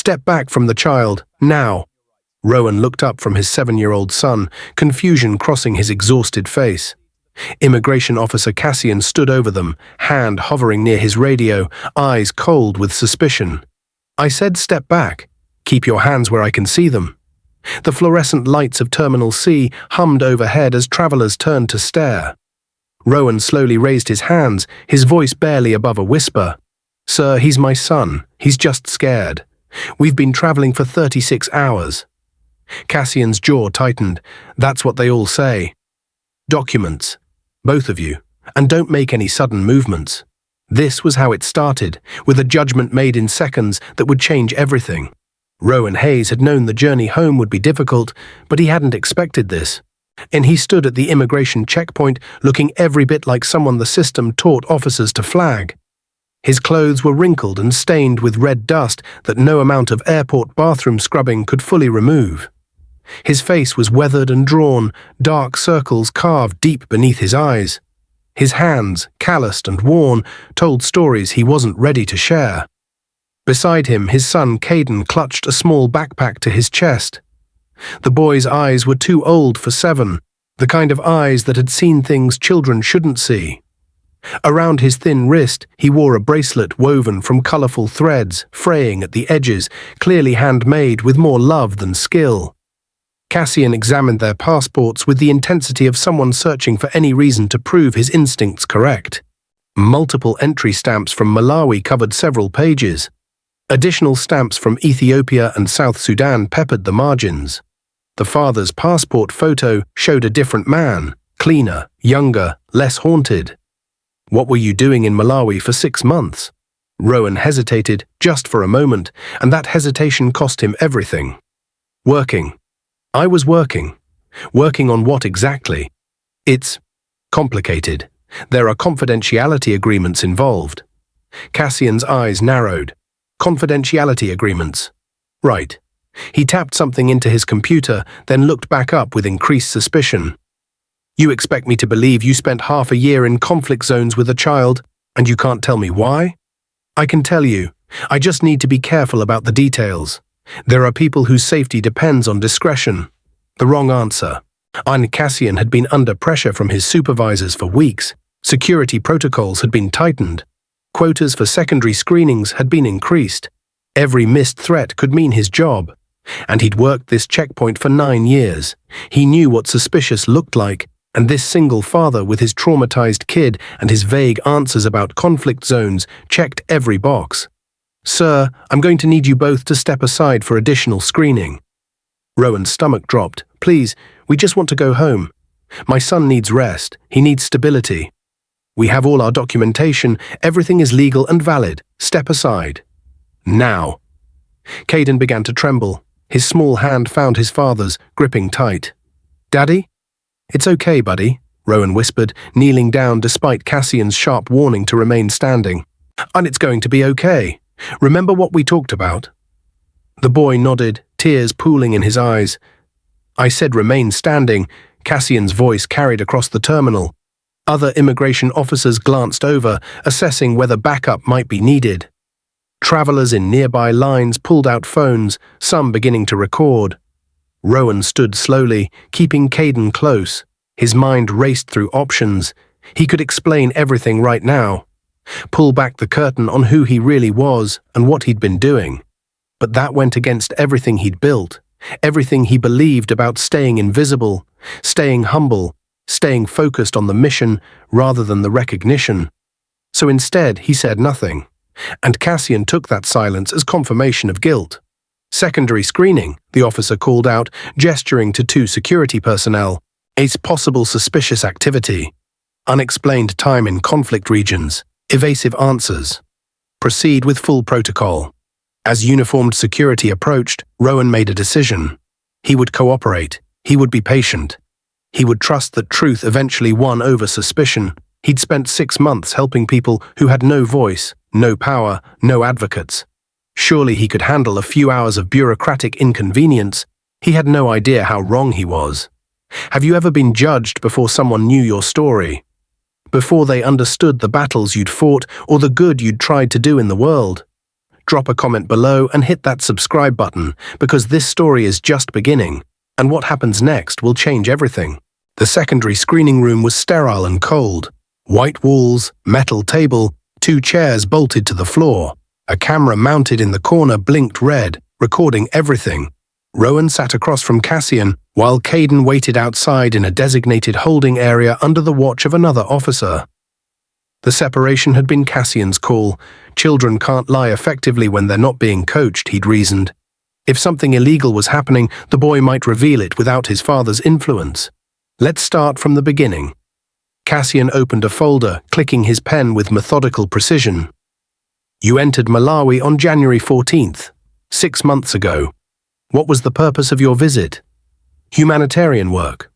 Step back from the child, now. Rowan looked up from his 7-year-old son, confusion crossing his exhausted face. Immigration officer Cassian stood over them, hand hovering near his radio, eyes cold with suspicion. I said step back. Keep your hands where I can see them. The fluorescent lights of Terminal C hummed overhead as travelers turned to stare. Rowan slowly raised his hands, his voice barely above a whisper. Sir, he's my son. He's just scared. We've been traveling for 36 hours. Cassian's jaw tightened. That's what they all say. Documents. Both of you. And don't make any sudden movements. This was how it started, with a judgment made in seconds that would change everything. Rowan Hayes had known the journey home would be difficult, but he hadn't expected this. And he stood at the immigration checkpoint, looking every bit like someone the system taught officers to flag. His clothes were wrinkled and stained with red dust that no amount of airport bathroom scrubbing could fully remove. His face was weathered and drawn, dark circles carved deep beneath his eyes. His hands, calloused and worn, told stories he wasn't ready to share. Beside him, his son Caden clutched a small backpack to his chest. The boy's eyes were too old for 7, the kind of eyes that had seen things children shouldn't see. Around his thin wrist, he wore a bracelet woven from colorful threads, fraying at the edges, clearly handmade with more love than skill. Cassian examined their passports with the intensity of someone searching for any reason to prove his instincts correct. Multiple entry stamps from Malawi covered several pages. Additional stamps from Ethiopia and South Sudan peppered the margins. The father's passport photo showed a different man, cleaner, younger, less haunted. What were you doing in Malawi for 6 months? Rowan hesitated just for a moment, and that hesitation cost him everything. Working. I was working. Working on what exactly? It's complicated. There are confidentiality agreements involved. Cassian's eyes narrowed. Confidentiality agreements. Right. He tapped something into his computer, then looked back up with increased suspicion. You expect me to believe you spent half a year in conflict zones with a child, and you can't tell me why? I can tell you. I just need to be careful about the details. There are people whose safety depends on discretion. The wrong answer. Cassian had been under pressure from his supervisors for weeks. Security protocols had been tightened. Quotas for secondary screenings had been increased. Every missed threat could mean his job. And he'd worked this checkpoint for 9 years. He knew what suspicious looked like, and this single father with his traumatized kid and his vague answers about conflict zones checked every box. Sir, I'm going to need you both to step aside for additional screening. Rowan's stomach dropped. Please, we just want to go home. My son needs rest. He needs stability. We have all our documentation. Everything is legal and valid. Step aside. Now. Caden began to tremble. His small hand found his father's, gripping tight. Daddy? It's okay, buddy, Rowan whispered, kneeling down despite Cassian's sharp warning to remain standing. And it's going to be okay. Remember what we talked about? The boy nodded, tears pooling in his eyes. I said remain standing, Cassian's voice carried across the terminal. Other immigration officers glanced over, assessing whether backup might be needed. Travelers in nearby lines pulled out phones, some beginning to record. Rowan stood slowly, keeping Caden close. His mind raced through options. He could explain everything right now. Pull back the curtain on who he really was and what he'd been doing. But that went against everything he'd built, everything he believed about staying invisible, staying humble, staying focused on the mission rather than the recognition. So instead, he said nothing. And Cassian took that silence as confirmation of guilt. Secondary screening, the officer called out, gesturing to 2 security personnel. It's possible suspicious activity. Unexplained time in conflict regions. Evasive answers. Proceed with full protocol. As uniformed security approached, Rowan made a decision. He would cooperate. He would be patient. He would trust that truth eventually won over suspicion. He'd spent 6 months helping people who had no voice, no power, no advocates. Surely he could handle a few hours of bureaucratic inconvenience. He had no idea how wrong he was. Have you ever been judged before someone knew your story? Before they understood the battles you'd fought or the good you'd tried to do in the world? drop a comment below and hit that subscribe button, because this story is just beginning, and what happens next will change everything. The secondary screening room was sterile and cold. White walls, metal table, 2 chairs bolted to the floor. A camera mounted in the corner blinked red, recording everything. Rowan sat across from Cassian, while Caden waited outside in a designated holding area under the watch of another officer. The separation had been Cassian's call. Children can't lie effectively when they're not being coached, he'd reasoned. If something illegal was happening, the boy might reveal it without his father's influence. Let's start from the beginning. Cassian opened a folder, clicking his pen with methodical precision. You entered Malawi on January 14th, 6 months ago. What was the purpose of your visit? Humanitarian work.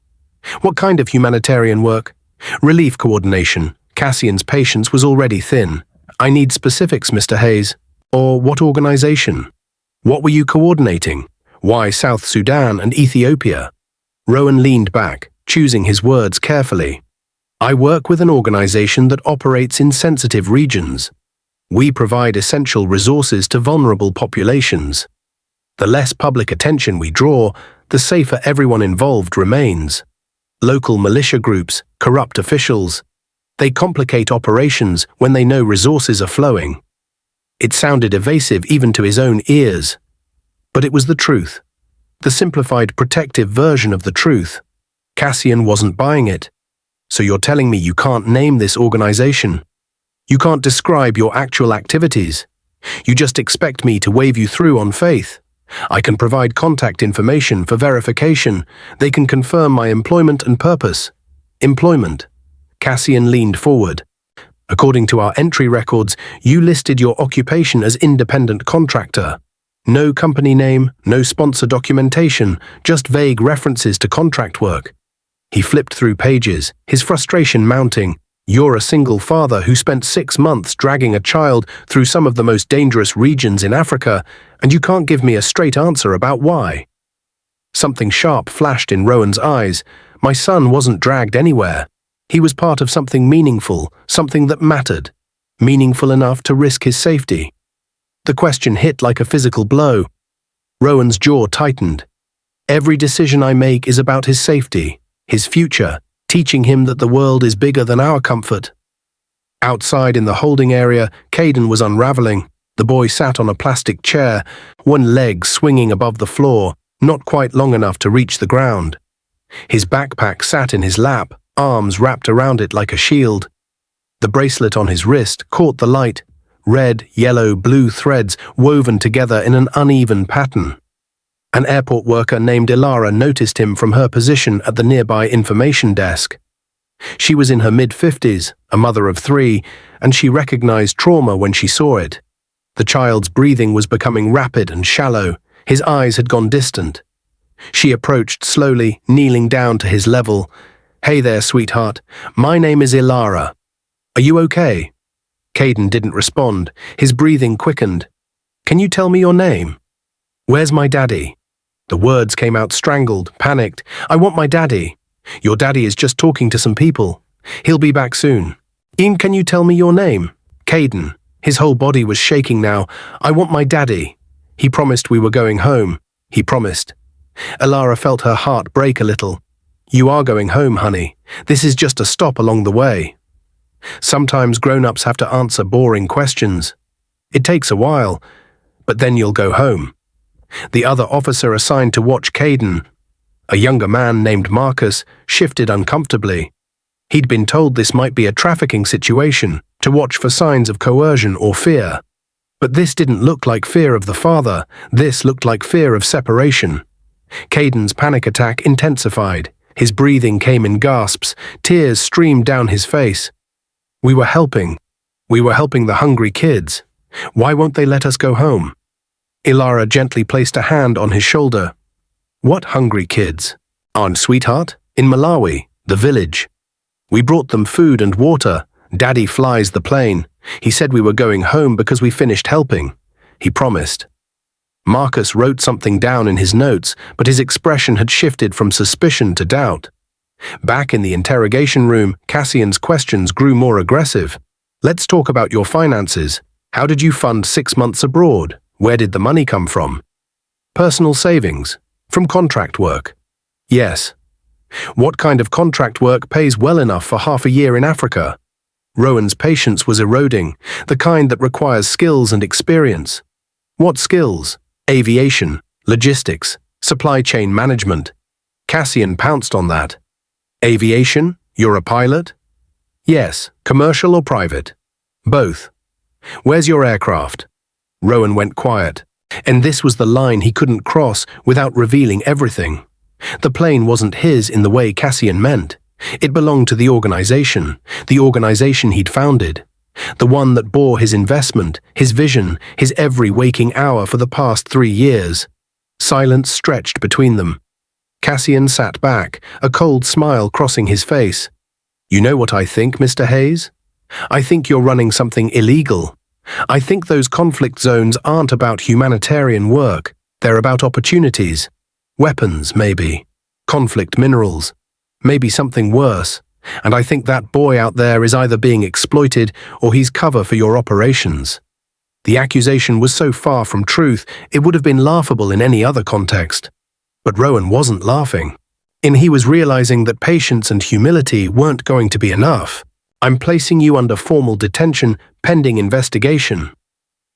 What kind of humanitarian work? Relief coordination. Cassian's patience was already thin. I need specifics, Mr. Hayes. Or what organization? What were you coordinating? Why South Sudan and Ethiopia? Rowan leaned back, choosing his words carefully. I work with an organization that operates in sensitive regions. We provide essential resources to vulnerable populations. The less public attention we draw, the safer everyone involved remains. Local militia groups, corrupt officials. They complicate operations when they know resources are flowing. It sounded evasive even to his own ears. But it was the truth. The simplified protective version of the truth. Cassian wasn't buying it. So you're telling me you can't name this organization? You can't describe your actual activities? You just expect me to wave you through on faith? I can provide contact information for verification. They can confirm my employment and purpose. Employment. Cassian leaned forward. According to our entry records, you listed your occupation as independent contractor. No company name, no sponsor documentation, just vague references to contract work. He flipped through pages, his frustration mounting. You're a single father who spent 6 months dragging a child through some of the most dangerous regions in Africa, and you can't give me a straight answer about why. Something sharp flashed in Rowan's eyes. My son wasn't dragged anywhere. He was part of something meaningful, something that mattered, meaningful enough to risk his safety. The question hit like a physical blow. Rowan's jaw tightened. Every decision I make is about his safety, his future, teaching him that the world is bigger than our comfort. Outside in the holding area, Caden was unraveling. The boy sat on a plastic chair, one leg swinging above the floor, not quite long enough to reach the ground. His backpack sat in his lap, arms wrapped around it like a shield. The bracelet on his wrist caught the light, red, yellow, blue threads woven together in an uneven pattern. An airport worker named Ilara noticed him from her position at the nearby information desk. She was in her mid-50s, a mother of 3, and she recognized trauma when she saw it. The child's breathing was becoming rapid and shallow. His eyes had gone distant. She approached slowly, kneeling down to his level. Hey there, sweetheart. My name is Ilara. Are you okay? Caden didn't respond. His breathing quickened. Can you tell me your name? Where's my daddy? The words came out strangled, panicked. I want my daddy. Your daddy is just talking to some people. He'll be back soon. Ian, can you tell me your name? Caden. His whole body was shaking now. I want my daddy. He promised we were going home. He promised. Ilara felt her heart break a little. You are going home, honey. This is just a stop along the way. Sometimes grown-ups have to answer boring questions. It takes a while, but then you'll go home. The other officer assigned to watch Caden, a younger man named Marcus, shifted uncomfortably. He'd been told this might be a trafficking situation, to watch for signs of coercion or fear. But this didn't look like fear of the father, this looked like fear of separation. Caden's panic attack intensified. His breathing came in gasps, tears streamed down his face. We were helping. We were helping the hungry kids. Why won't they let us go home? Ilara gently placed a hand on his shoulder. What hungry kids? Aunt sweetheart, in Malawi, the village. We brought them food and water. Daddy flies the plane. He said we were going home because we finished helping. He promised. Marcus wrote something down in his notes, but his expression had shifted from suspicion to doubt. Back in the interrogation room, Cassian's questions grew more aggressive. Let's talk about your finances. How did you fund 6 months abroad? Where did the money come from? Personal savings. From contract work. Yes. What kind of contract work pays well enough for half a year in Africa? Rowan's patience was eroding, the kind that requires skills and experience. What skills? Aviation, logistics, supply chain management. Cassian pounced on that. Aviation? You're a pilot? Yes. Commercial or private? Both. Where's your aircraft? Rowan went quiet, and this was the line he couldn't cross without revealing everything. The plane wasn't his in the way Cassian meant. It belonged to the organization he'd founded, the one that bore his investment, his vision, his every waking hour for the past 3 years. Silence stretched between them. Cassian sat back, a cold smile crossing his face. You know what I think, Mr. Hayes? I think you're running something illegal. I think those conflict zones aren't about humanitarian work. They're about opportunities. Weapons, maybe. Conflict minerals. Maybe something worse. And I think that boy out there is either being exploited or he's cover for your operations. The accusation was so far from truth, it would have been laughable in any other context. But Rowan wasn't laughing. He was realizing that patience and humility weren't going to be enough. I'm placing you under formal detention pending investigation.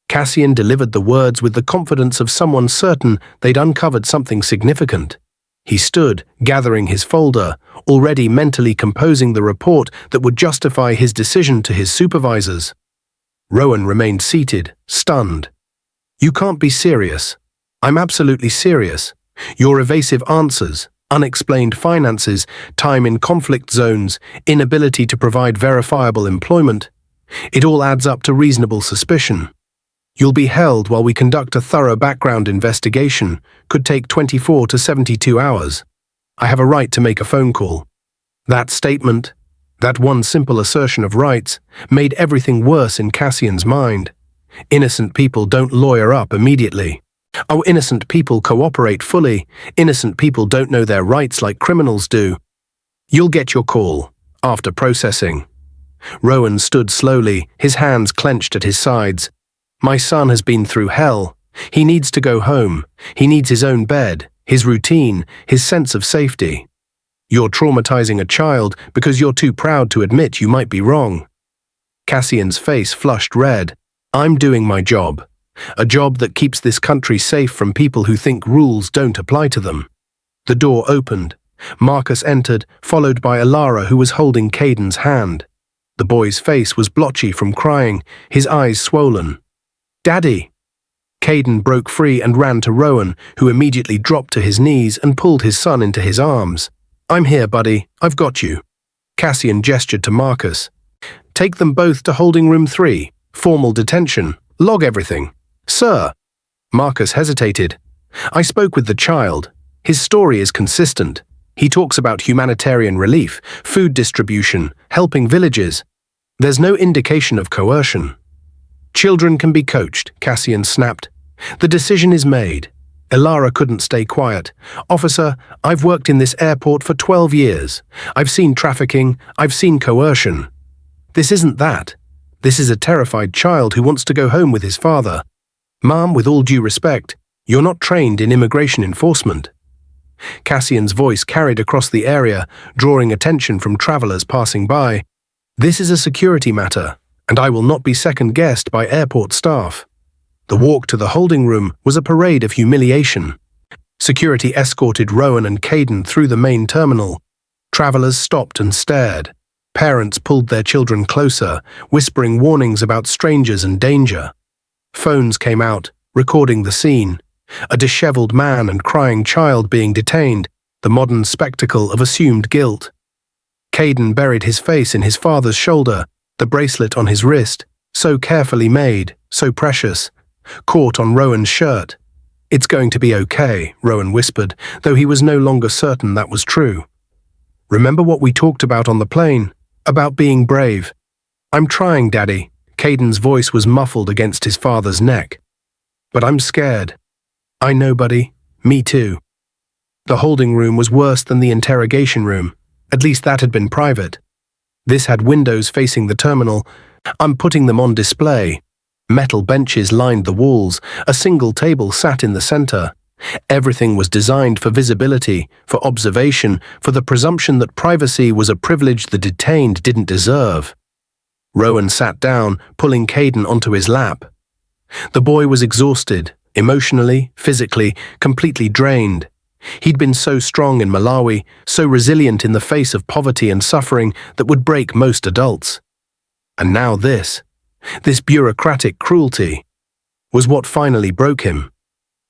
Cassian delivered the words with the confidence of someone certain they'd uncovered something significant. He stood, gathering his folder, already mentally composing the report that would justify his decision to his supervisors. Rowan remained seated, stunned. You can't be serious. I'm absolutely serious. Your evasive answers, unexplained finances, time in conflict zones, inability to provide verifiable employment. It all adds up to reasonable suspicion. You'll be held while we conduct a thorough background investigation. Could take 24 to 72 hours. I have a right to make a phone call. That statement, that one simple assertion of rights, made everything worse in Cassian's mind. Innocent people don't lawyer up immediately. Oh, innocent people cooperate fully. Innocent people don't know their rights like criminals do. You'll get your call, after processing. Rowan stood slowly, his hands clenched at his sides. My son has been through hell. He needs to go home. He needs his own bed, his routine, his sense of safety. You're traumatizing a child because you're too proud to admit you might be wrong. Cassian's face flushed red. I'm doing my job. A job that keeps this country safe from people who think rules don't apply to them. The door opened. Marcus entered, followed by Alara, who was holding Caden's hand. The boy's face was blotchy from crying, his eyes swollen. Daddy! Caden broke free and ran to Rowan, who immediately dropped to his knees and pulled his son into his arms. I'm here, buddy. I've got you. Cassian gestured to Marcus. Take them both to holding room 3. Formal detention. Log everything. Sir. Marcus hesitated. I spoke with the child. His story is consistent. He talks about humanitarian relief, food distribution, helping villages. There's no indication of coercion. Children can be coached, Cassian snapped. The decision is made. Alara couldn't stay quiet. Officer, I've worked in this airport for 12 years. I've seen trafficking. I've seen coercion. This isn't that. This is a terrified child who wants to go home with his father. Mom, with all due respect, you're not trained in immigration enforcement. Cassian's voice carried across the area, drawing attention from travelers passing by. This is a security matter, and I will not be second-guessed by airport staff. The walk to the holding room was a parade of humiliation. Security escorted Rowan and Caden through the main terminal. Travelers stopped and stared. Parents pulled their children closer, whispering warnings about strangers and danger. Phones came out, recording the scene. A disheveled man and crying child being detained, the modern spectacle of assumed guilt. Caden buried his face in his father's shoulder, the bracelet on his wrist, so carefully made, so precious, caught on Rowan's shirt. It's going to be okay, Rowan whispered, though he was no longer certain that was true. Remember what we talked about on the plane? About being brave. I'm trying, Daddy. Caden's voice was muffled against his father's neck. But I'm scared. I know, buddy. Me too. The holding room was worse than the interrogation room. At least that had been private. This had windows facing the terminal. I'm putting them on display. Metal benches lined the walls, a single table sat in the center. Everything was designed for visibility, for observation, for the presumption that privacy was a privilege the detained didn't deserve. Rowan sat down, pulling Caden onto his lap. The boy was exhausted, emotionally, physically, completely drained. He'd been so strong in Malawi, so resilient in the face of poverty and suffering that would break most adults. And now this bureaucratic cruelty, was what finally broke him.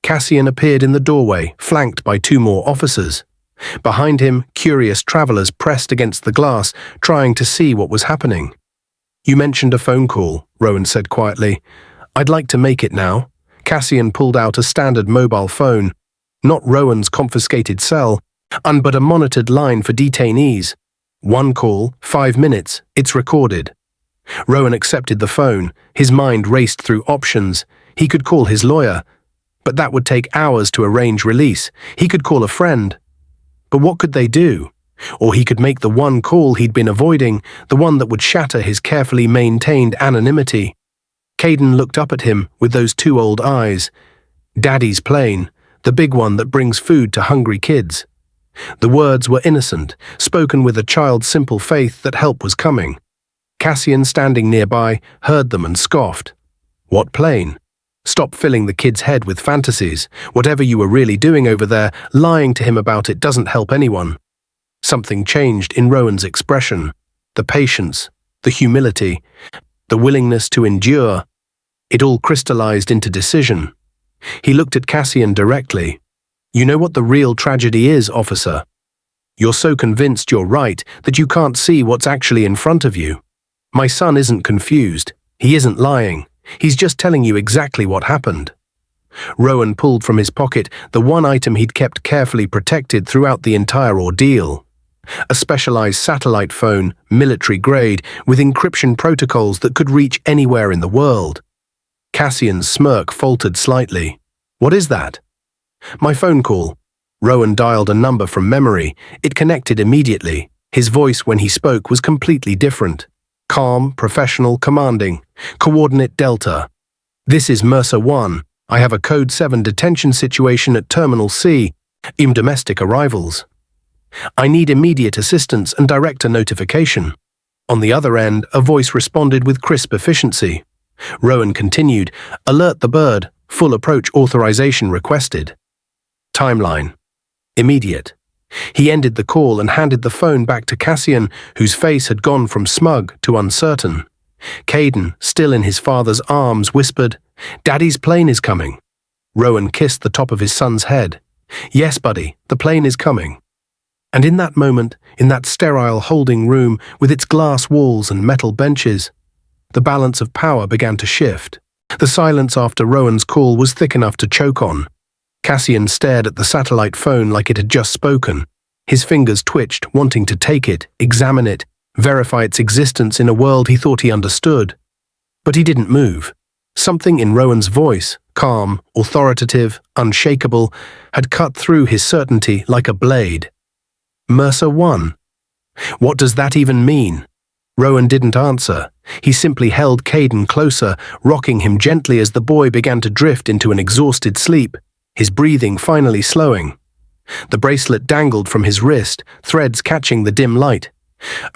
Cassian appeared in the doorway, flanked by 2 more officers. Behind him, curious travelers pressed against the glass, trying to see what was happening. "You mentioned a phone call," Rowan said quietly. "I'd like to make it now." Cassian pulled out a standard mobile phone, not Rowan's confiscated cell, but a monitored line for detainees. 1 call, 5 minutes, it's recorded. Rowan accepted the phone. His mind raced through options. He could call his lawyer, but that would take hours to arrange release. He could call a friend. But what could they do? Or he could make the 1 call he'd been avoiding, the one that would shatter his carefully maintained anonymity. Caden looked up at him with those 2 old eyes. Daddy's plane, the big one that brings food to hungry kids. The words were innocent, spoken with a child's simple faith that help was coming. Cassian, standing nearby, heard them and scoffed. What plane? Stop filling the kid's head with fantasies. Whatever you were really doing over there, lying to him about it doesn't help anyone. Something changed in Rowan's expression. The patience, the humility, the willingness to endure. It all crystallized into decision. He looked at Cassian directly. "You know what the real tragedy is, officer? You're so convinced you're right that you can't see what's actually in front of you. My son isn't confused. He isn't lying. He's just telling you exactly what happened." Rowan pulled from his pocket the one item he'd kept carefully protected throughout the entire ordeal. A specialized satellite phone, military grade, with encryption protocols that could reach anywhere in the world. Cassian's smirk faltered slightly. "What is that?" "My phone call." Rowan dialed a number from memory. It connected immediately. His voice when he spoke was completely different. Calm, professional, commanding. Coordinate Delta. "This is Mercer 1. I have a Code 7 detention situation at Terminal C. Domestic arrivals. I need immediate assistance and director notification." On the other end, a voice responded with crisp efficiency. Rowan continued, "Alert the bird. Full approach authorization requested." Timeline. Immediate. He ended the call and handed the phone back to Cassian, whose face had gone from smug to uncertain. Caden, still in his father's arms, whispered, "Daddy's plane is coming." Rowan kissed the top of his son's head. "Yes, buddy, the plane is coming." And in that moment, in that sterile holding room with its glass walls and metal benches, the balance of power began to shift. The silence after Rowan's call was thick enough to choke on. Cassian stared at the satellite phone like it had just spoken. His fingers twitched, wanting to take it, examine it, verify its existence in a world he thought he understood. But he didn't move. Something in Rowan's voice, calm, authoritative, unshakable, had cut through his certainty like a blade. Mercer 1. What does that even mean? Rowan didn't answer. He simply held Caden closer, rocking him gently as the boy began to drift into an exhausted sleep, his breathing finally slowing. The bracelet dangled from his wrist, threads catching the dim light.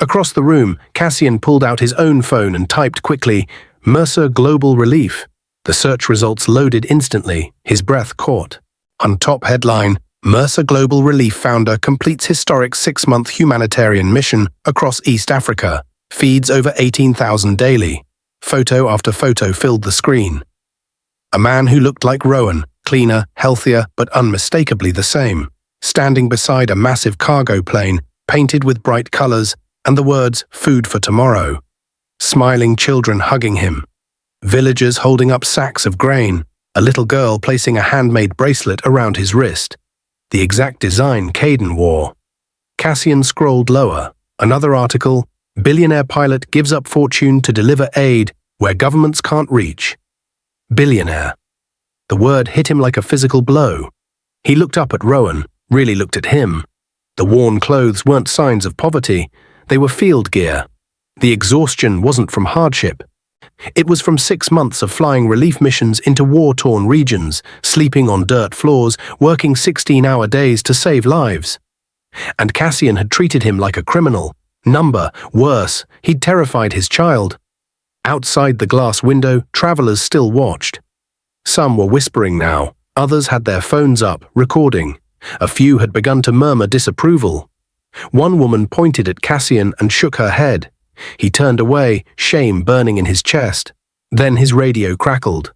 Across the room, Cassian pulled out his own phone and typed quickly, "Mercer Global Relief." The search results loaded instantly, his breath caught. On top headline, Mercer Global Relief founder completes historic 6-month humanitarian mission across East Africa, feeds over 18,000 daily. Photo after photo filled the screen. A man who looked like Rowan, cleaner, healthier, but unmistakably the same, standing beside a massive cargo plane, painted with bright colors, and the words, "Food for tomorrow." Smiling children hugging him. Villagers holding up sacks of grain, a little girl placing a handmade bracelet around his wrist. The exact design Caden wore. Cassian scrolled lower. Another article, "Billionaire pilot gives up fortune to deliver aid where governments can't reach." Billionaire. The word hit him like a physical blow. He looked up at Rowan, really looked at him. The worn clothes weren't signs of poverty. They were field gear. The exhaustion wasn't from hardship. It was from 6 months of flying relief missions into war-torn regions, sleeping on dirt floors, working 16-hour days to save lives. And Cassian had treated him like a criminal. Worse, he'd terrified his child. Outside the glass window, travelers still watched. Some were whispering now, others had their phones up, recording. A few had begun to murmur disapproval. One woman pointed at Cassian and shook her head. He turned away, shame burning in his chest. Then his radio crackled.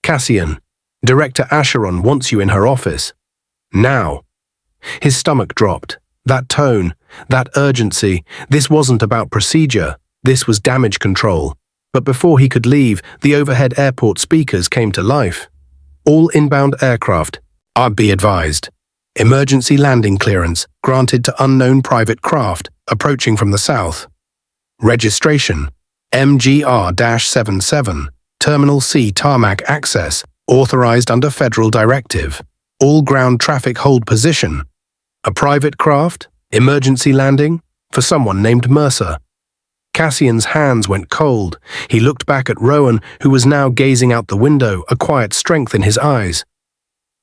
"Cassian, Director Acheron wants you in her office. Now." His stomach dropped. That tone, that urgency, this wasn't about procedure, this was damage control. But before he could leave, the overhead airport speakers came to life. "All inbound aircraft are be advised. Emergency landing clearance granted to unknown private craft approaching from the south. Registration MGR-77, Terminal C tarmac access, authorized under federal directive. All ground traffic hold position. A private craft, emergency landing, for someone named Mercer." Cassian's hands went cold. He looked back at Rowan, who was now gazing out the window, a quiet strength in his eyes.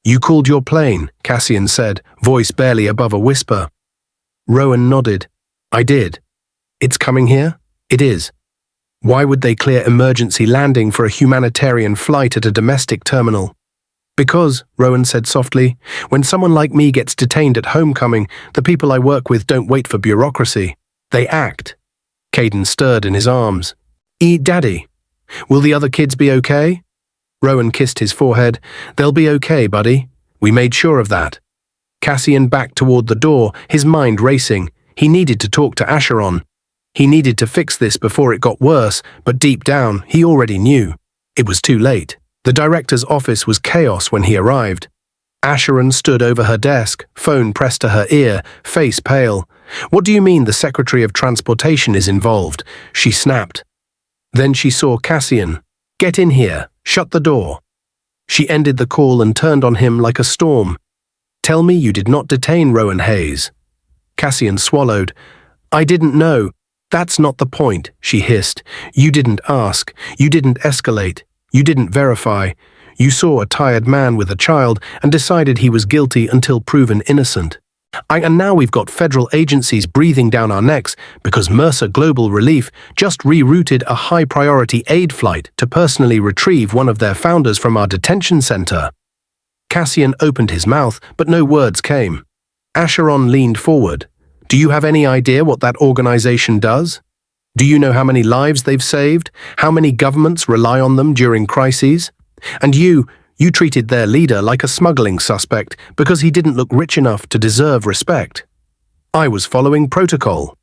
"You called your plane," Cassian said, voice barely above a whisper. Rowan nodded. "I did. It's coming here?" "It is." "Why would they clear emergency landing for a humanitarian flight at a domestic terminal?" "Because," Rowan said softly, "when someone like me gets detained at homecoming, the people I work with don't wait for bureaucracy. They act." Caden stirred in his arms. Daddy, will the other kids be okay?" Rowan kissed his forehead. "They'll be okay, buddy. We made sure of that." Cassian backed toward the door, his mind racing. He needed to talk to Acheron. He needed to fix this before it got worse, but deep down, he already knew. It was too late. The director's office was chaos when he arrived. Acheron stood over her desk, phone pressed to her ear, face pale. "What do you mean the Secretary of Transportation is involved?" she snapped. Then she saw Cassian. "Get in here. Shut the door." She ended the call and turned on him like a storm. "Tell me you did not detain Rowan Hayes." Cassian swallowed. "I didn't know. That's not the point," she hissed. "You didn't ask. You didn't escalate. You didn't verify. You saw a tired man with a child and decided he was guilty until proven innocent. And now we've got federal agencies breathing down our necks because Mercer Global Relief just rerouted a high-priority aid flight to personally retrieve one of their founders from our detention center." Cassian opened his mouth, but no words came. Acheron leaned forward. "Do you have any idea what that organization does? Do you know how many lives they've saved? How many governments rely on them during crises? And you treated their leader like a smuggling suspect because he didn't look rich enough to deserve respect." "I was following protocol."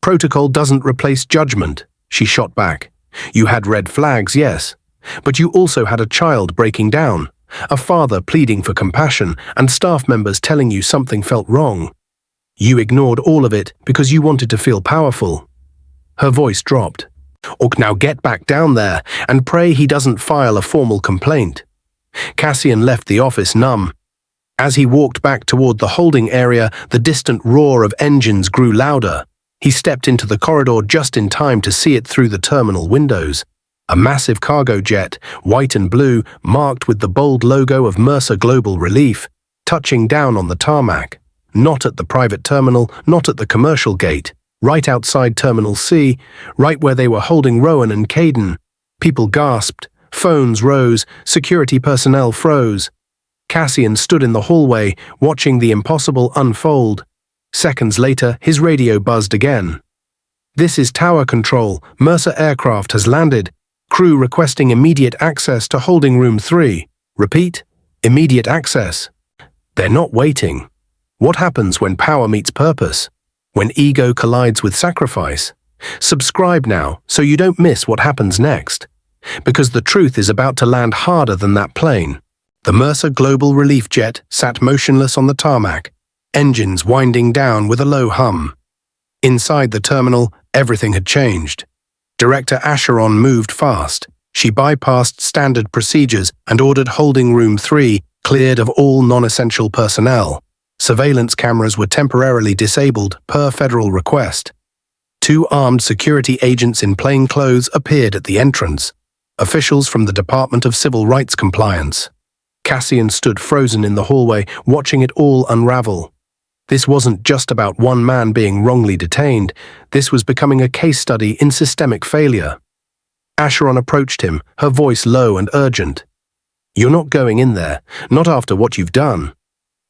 "Protocol doesn't replace judgment," she shot back. "You had red flags, yes. But you also had a child breaking down, a father pleading for compassion, and staff members telling you something felt wrong. You ignored all of it because you wanted to feel powerful." Her voice dropped. "Now get back down there and pray he doesn't file a formal complaint." Cassian left the office numb. As he walked back toward the holding area, the distant roar of engines grew louder. He stepped into the corridor just in time to see it through the terminal windows. A massive cargo jet, white and blue, marked with the bold logo of Mercer Global Relief, touching down on the tarmac. Not at the private terminal, not at the commercial gate. Right outside Terminal C, right where they were holding Rowan and Caden. People gasped, phones rose, security personnel froze. Cassian stood in the hallway, watching the impossible unfold. Seconds later, his radio buzzed again. "This is Tower Control. Mercer aircraft has landed. Crew requesting immediate access to Holding Room 3. Repeat, immediate access." They're not waiting. What happens when power meets purpose? When ego collides with sacrifice? Subscribe now so you don't miss what happens next. Because the truth is about to land harder than that plane. The Mercer Global Relief jet sat motionless on the tarmac, engines winding down with a low hum. Inside the terminal, everything had changed. Director Acheron moved fast. She bypassed standard procedures and ordered Holding Room 3 cleared of all non-essential personnel. Surveillance cameras were temporarily disabled per federal request. Two armed security agents in plain clothes appeared at the entrance, officials from the Department of Civil Rights Compliance. Cassian stood frozen in the hallway, watching it all unravel. This wasn't just about one man being wrongly detained. This was becoming a case study in systemic failure. Acheron approached him, her voice low and urgent. "You're not going in there, not after what you've done."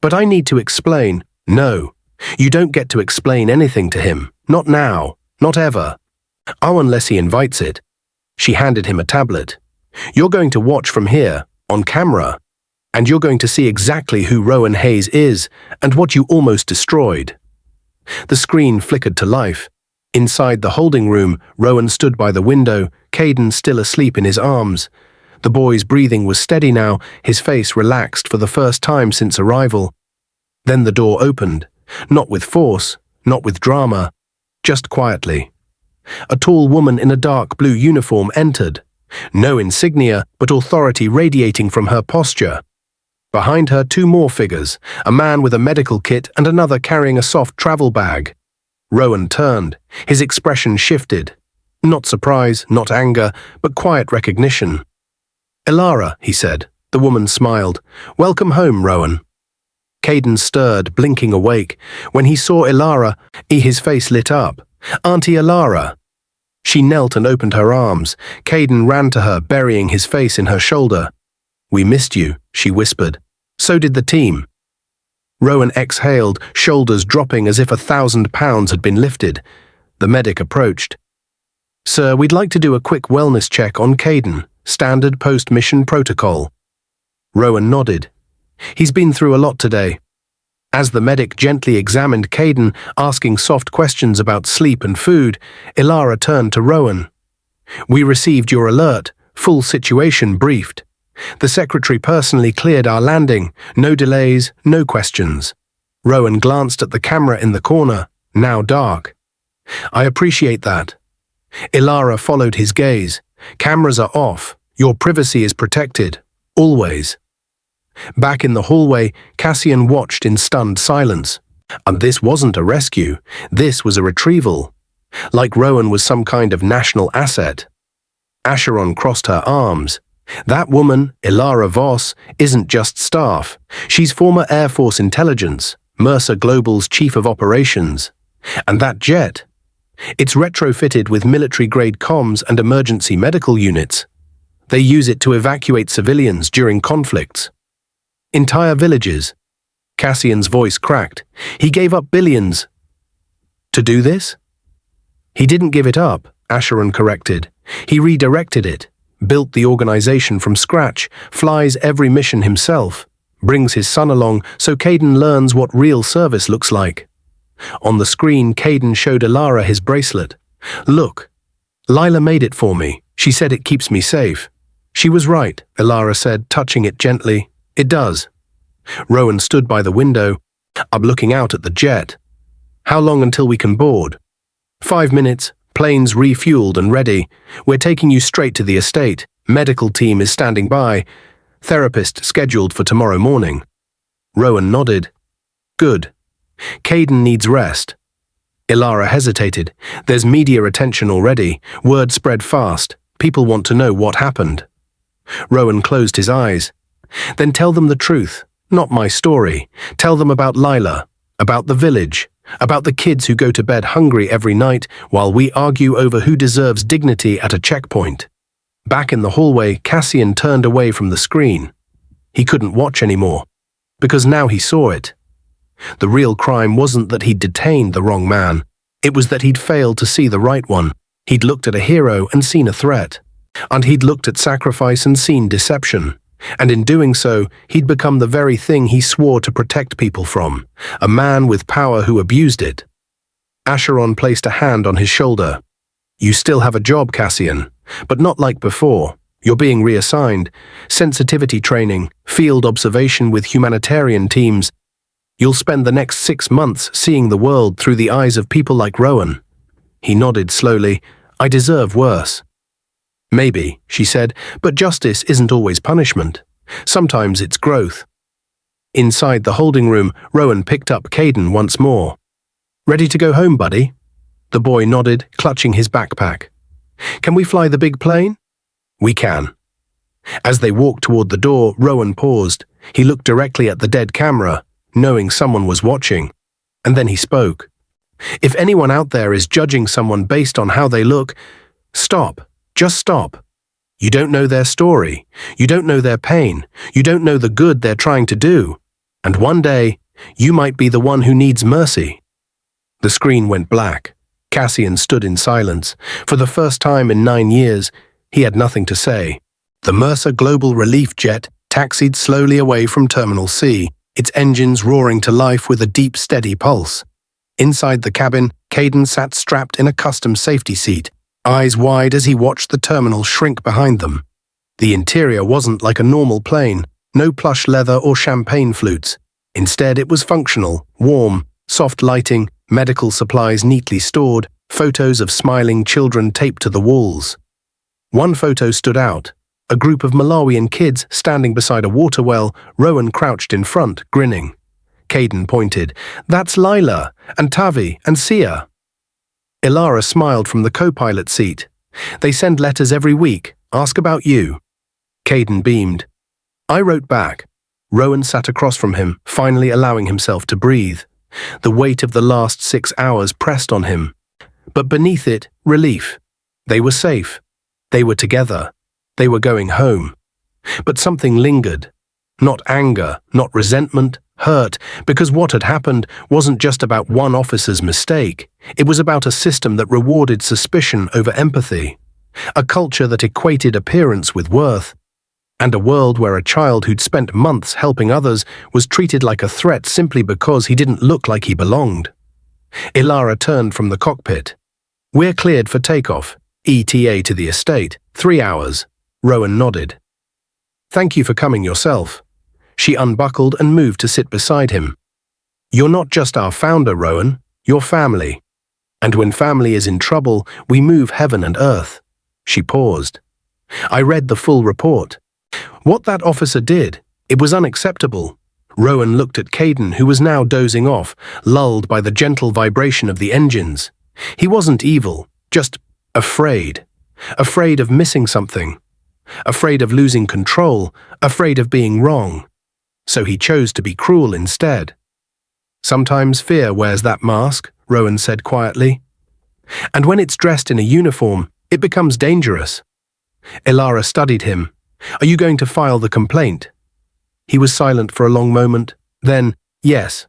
"But I need to explain." "No, you don't get to explain anything to him. Not now, not ever. Oh, unless he invites it." She handed him a tablet. "You're going to watch from here, on camera. And you're going to see exactly who Rowan Hayes is and what you almost destroyed." The screen flickered to life. Inside the holding room, Rowan stood by the window, Caden still asleep in his arms. The boy's breathing was steady now, his face relaxed for the first time since arrival. Then the door opened, not with force, not with drama, just quietly. A tall woman in a dark blue uniform entered. No insignia, but authority radiating from her posture. Behind her, two more figures, a man with a medical kit and another carrying a soft travel bag. Rowan turned. His expression shifted. Not surprise, not anger, but quiet recognition. "Ilara," he said. The woman smiled. "Welcome home, Rowan." Caden stirred, blinking awake. When he saw Ilara, his face lit up. "Auntie Ilara." She knelt and opened her arms. Caden ran to her, burying his face in her shoulder. "We missed you," she whispered. "So did the team." Rowan exhaled, shoulders dropping as if 1,000 pounds had been lifted. The medic approached. "Sir, we'd like to do a quick wellness check on Caden, standard post-mission protocol." Rowan nodded. "He's been through a lot today." As the medic gently examined Caden, asking soft questions about sleep and food, Ilara turned to Rowan. "We received your alert, full situation briefed. The secretary personally cleared our landing, no delays, no questions." Rowan glanced at the camera in the corner, now dark. "I appreciate that." Ilara followed his gaze. "Cameras are off. Your privacy is protected. Always." Back in the hallway, Cassian watched in stunned silence. And this wasn't a rescue. This was a retrieval. Like Rowan was some kind of national asset. Acheron crossed her arms. That woman, Ilara Voss, isn't just staff. She's former Air Force intelligence, Mercer Global's chief of operations. And that jet, it's retrofitted with military-grade comms and emergency medical units. They use it to evacuate civilians during conflicts. Entire villages. Cassian's voice cracked. He gave up billions. To do this? He didn't give it up, Acheron corrected. He redirected it. Built the organization from scratch, flies every mission himself, brings his son along so Caden learns what real service looks like. On the screen, Caden showed Ilara his bracelet. "Look, Lila made it for me. She said it keeps me safe." "She was right," Ilara said, touching it gently. "It does." Rowan stood by the window, looking out at the jet. "How long until we can board?" 5 minutes. Planes refueled and ready. We're taking you straight to the estate. Medical team is standing by. Therapist scheduled for tomorrow morning. Rowan nodded. "Good. Caden needs rest." Ilara hesitated. "There's media attention already. Word spread fast. People want to know what happened." Rowan closed his eyes. "Then tell them the truth. Not my story. Tell them about Lila, about the village, about the kids who go to bed hungry every night while we argue over who deserves dignity at a checkpoint." Back in the hallway, Cassian turned away from the screen. He couldn't watch anymore, because now he saw it. The real crime wasn't that he'd detained the wrong man. It was that he'd failed to see the right one. He'd looked at a hero and seen a threat. And he'd looked at sacrifice and seen deception. And in doing so, he'd become the very thing he swore to protect people from, a man with power who abused it. Acheron placed a hand on his shoulder. "You still have a job, Cassian, but not like before. You're being reassigned. Sensitivity training, field observation with humanitarian teams. You'll spend the next 6 months seeing the world through the eyes of people like Rowan." He nodded slowly. "I deserve worse." "Maybe," she said, "but justice isn't always punishment. Sometimes it's growth." Inside the holding room, Rowan picked up Caden once more. "Ready to go home, buddy?" The boy nodded, clutching his backpack. Can we fly the big plane? We can. As they walked toward the door, Rowan paused. He looked directly at the dead camera, knowing someone was watching. And then he spoke. If anyone out there is judging someone based on how they look, stop. Just stop. You don't know their story. You don't know their pain. You don't know the good they're trying to do. And one day, you might be the one who needs mercy. The screen went black. Cassian stood in silence. For the first time in 9 years, he had nothing to say. The Mercer Global Relief Jet taxied slowly away from Terminal C, its engines roaring to life with a deep, steady pulse. Inside the cabin, Caden sat strapped in a custom safety seat, eyes wide as he watched the terminal shrink behind them. The interior wasn't like a normal plane, no plush leather or champagne flutes. Instead, it was functional, warm, soft lighting, medical supplies neatly stored, photos of smiling children taped to the walls. One photo stood out. A group of Malawian kids standing beside a water well, Rowan crouched in front, grinning. Caden pointed. That's Lila, and Tavi, and Sia. Ilara smiled from the co-pilot seat. They send letters every week, ask about you. Caden beamed. I wrote back. Rowan sat across from him, finally allowing himself to breathe. The weight of the last 6 hours pressed on him. But beneath it, relief. They were safe. They were together. They were going home. But something lingered. Not anger, not resentment, hurt, because what had happened wasn't just about one officer's mistake. It was about a system that rewarded suspicion over empathy, a culture that equated appearance with worth, and a world where a child who'd spent months helping others was treated like a threat simply because he didn't look like he belonged. Ilara turned from the cockpit. We're cleared for takeoff. ETA to the estate. 3 hours. Rowan nodded. Thank you for coming yourself. She unbuckled and moved to sit beside him. You're not just our founder, Rowan. You're family. And when family is in trouble, we move heaven and earth. She paused. I read the full report. What that officer did, it was unacceptable. Rowan looked at Caden, who was now dozing off, lulled by the gentle vibration of the engines. He wasn't evil, just afraid. Afraid of missing something. Afraid of losing control, afraid of being wrong. So he chose to be cruel instead. Sometimes fear wears that mask, Rowan said quietly. And when it's dressed in a uniform, it becomes dangerous. Ilara studied him. Are you going to file the complaint? He was silent for a long moment. Then, yes.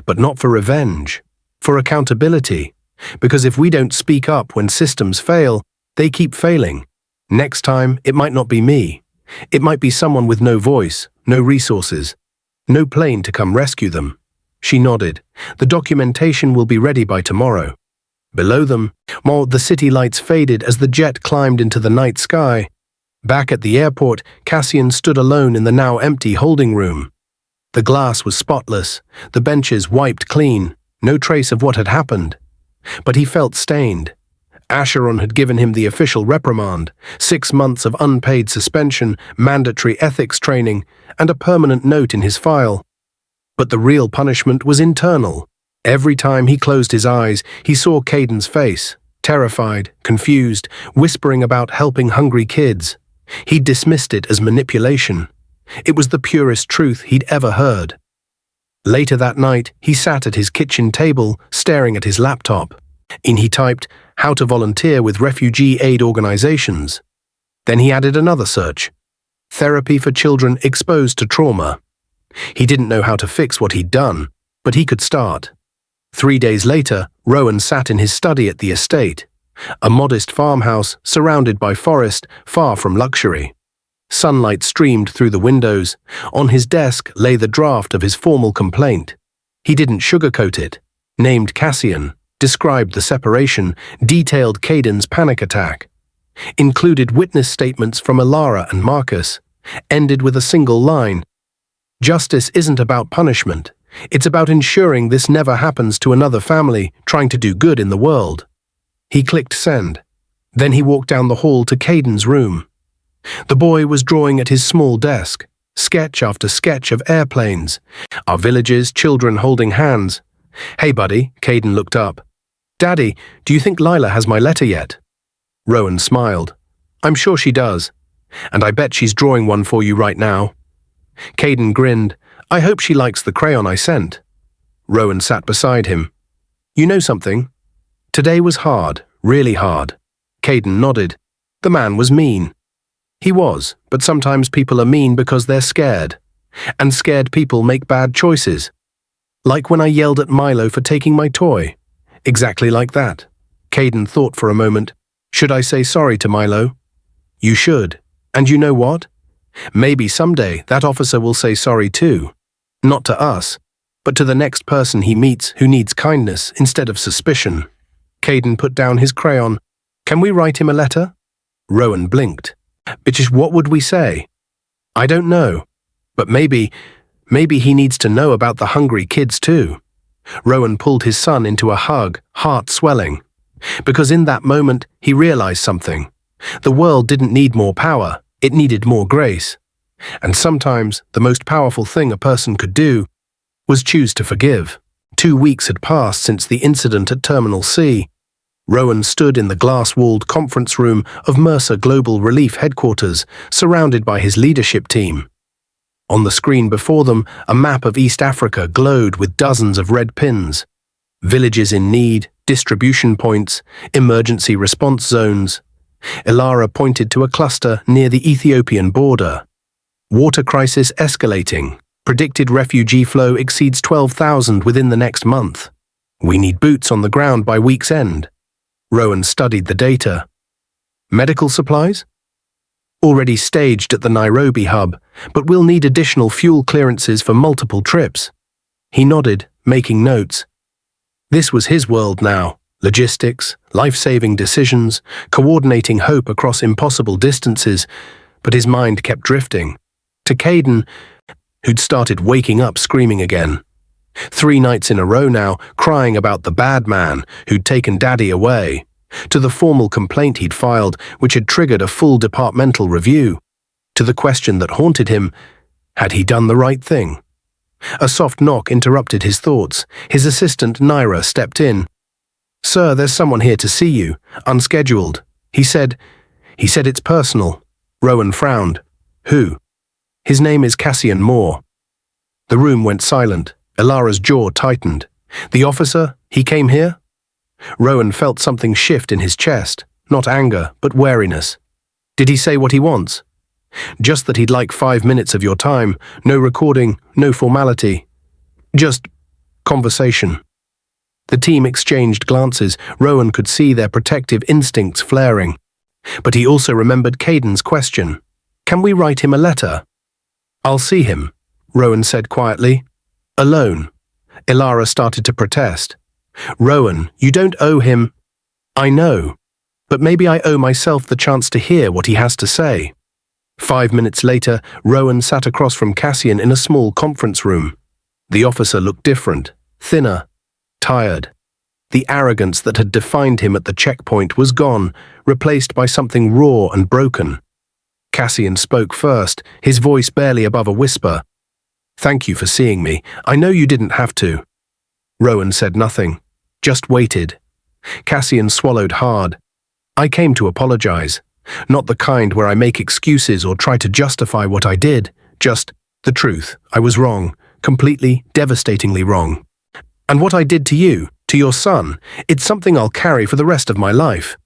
But not for revenge. For accountability. Because if we don't speak up when systems fail, they keep failing. Next time, it might not be me. It might be someone with no voice, no resources, no plane to come rescue them. She nodded. The documentation will be ready by tomorrow. Below them, the city lights faded as the jet climbed into the night sky. Back at the airport, Cassian stood alone in the now empty holding room. The glass was spotless, the benches wiped clean, no trace of what had happened. But he felt stained. Acheron had given him the official reprimand, 6 months of unpaid suspension, mandatory ethics training, and a permanent note in his file. But the real punishment was internal. Every time he closed his eyes, he saw Caden's face, terrified, confused, whispering about helping hungry kids. He dismissed it as manipulation. It was the purest truth he'd ever heard. Later that night, he sat at his kitchen table, staring at his laptop. In he typed, how to volunteer with refugee aid organizations. Then he added another search, therapy for children exposed to trauma. He didn't know how to fix what he'd done, but he could start. 3 days later, Rowan sat in his study at the estate, a modest farmhouse surrounded by forest, far from luxury. Sunlight streamed through the windows. On his desk lay the draft of his formal complaint. He didn't sugarcoat it. Named Cassian, described the separation, detailed Caden's panic attack. Included witness statements from Ilara and Marcus. Ended with a single line. Justice isn't about punishment. It's about ensuring this never happens to another family trying to do good in the world. He clicked send. Then he walked down the hall to Caden's room. The boy was drawing at his small desk, sketch after sketch of airplanes, our villages, children holding hands. Hey, buddy, Caden looked up. Daddy, do you think Lila has my letter yet? Rowan smiled. I'm sure she does. And I bet she's drawing one for you right now. Caden grinned. I hope she likes the crayon I sent. Rowan sat beside him. You know something? Today was hard, really hard. Caden nodded. The man was mean. He was, but sometimes people are mean because they're scared. And scared people make bad choices. Like when I yelled at Milo for taking my toy. Exactly like that. Caden thought for a moment. Should I say sorry to Milo? You should. And you know what? Maybe someday that officer will say sorry too. Not to us, but to the next person he meets who needs kindness instead of suspicion. Caden put down his crayon. Can we write him a letter? Rowan blinked. Bitch, what would we say? I don't know. But maybe he needs to know about the hungry kids too. Rowan pulled his son into a hug, heart swelling. Because in that moment, he realized something. The world didn't need more power, it needed more grace. And sometimes, the most powerful thing a person could do was choose to forgive. 2 weeks had passed since the incident at Terminal C. Rowan stood in the glass-walled conference room of Mercer Global Relief Headquarters, surrounded by his leadership team. On the screen before them, a map of East Africa glowed with dozens of red pins. Villages in need, distribution points, emergency response zones. Ilara pointed to a cluster near the Ethiopian border. Water crisis escalating. Predicted refugee flow exceeds 12,000 within the next month. We need boots on the ground by week's end. Rowan studied the data. Medical supplies? Already staged at the Nairobi hub, but we'll need additional fuel clearances for multiple trips. He nodded, making notes. This was his world now. Logistics, life-saving decisions, coordinating hope across impossible distances, but his mind kept drifting. To Caden, who'd started waking up screaming again. 3 nights in a row now, crying about the bad man who'd taken Daddy away. To the formal complaint he'd filed, which had triggered a full departmental review. To the question that haunted him, had he done the right thing? A soft knock interrupted his thoughts. His assistant, Naira, stepped in. Sir, there's someone here to see you, unscheduled. He said it's personal. Rowan frowned. Who? His name is Cassian Moore. The room went silent. Ilara's jaw tightened. The officer, he came here? Rowan felt something shift in his chest, not anger, but wariness. Did he say what he wants? Just that he'd like 5 minutes of your time, no recording, no formality. Just conversation. The team exchanged glances. Rowan could see their protective instincts flaring. But he also remembered Caden's question. Can we write him a letter? I'll see him, Rowan said quietly. Alone. Ilara started to protest. Rowan, you don't owe him. I know, but maybe I owe myself the chance to hear what he has to say. 5 minutes later, Rowan sat across from Cassian in a small conference room. The officer looked different, thinner, tired. The arrogance that had defined him at the checkpoint was gone, replaced by something raw and broken. Cassian spoke first, his voice barely above a whisper. Thank you for seeing me. I know you didn't have to. Rowan said nothing, just waited. Cassian swallowed hard. I came to apologize. Not the kind where I make excuses or try to justify what I did, just the truth. I was wrong, completely, devastatingly wrong. And what I did to you, to your son, it's something I'll carry for the rest of my life.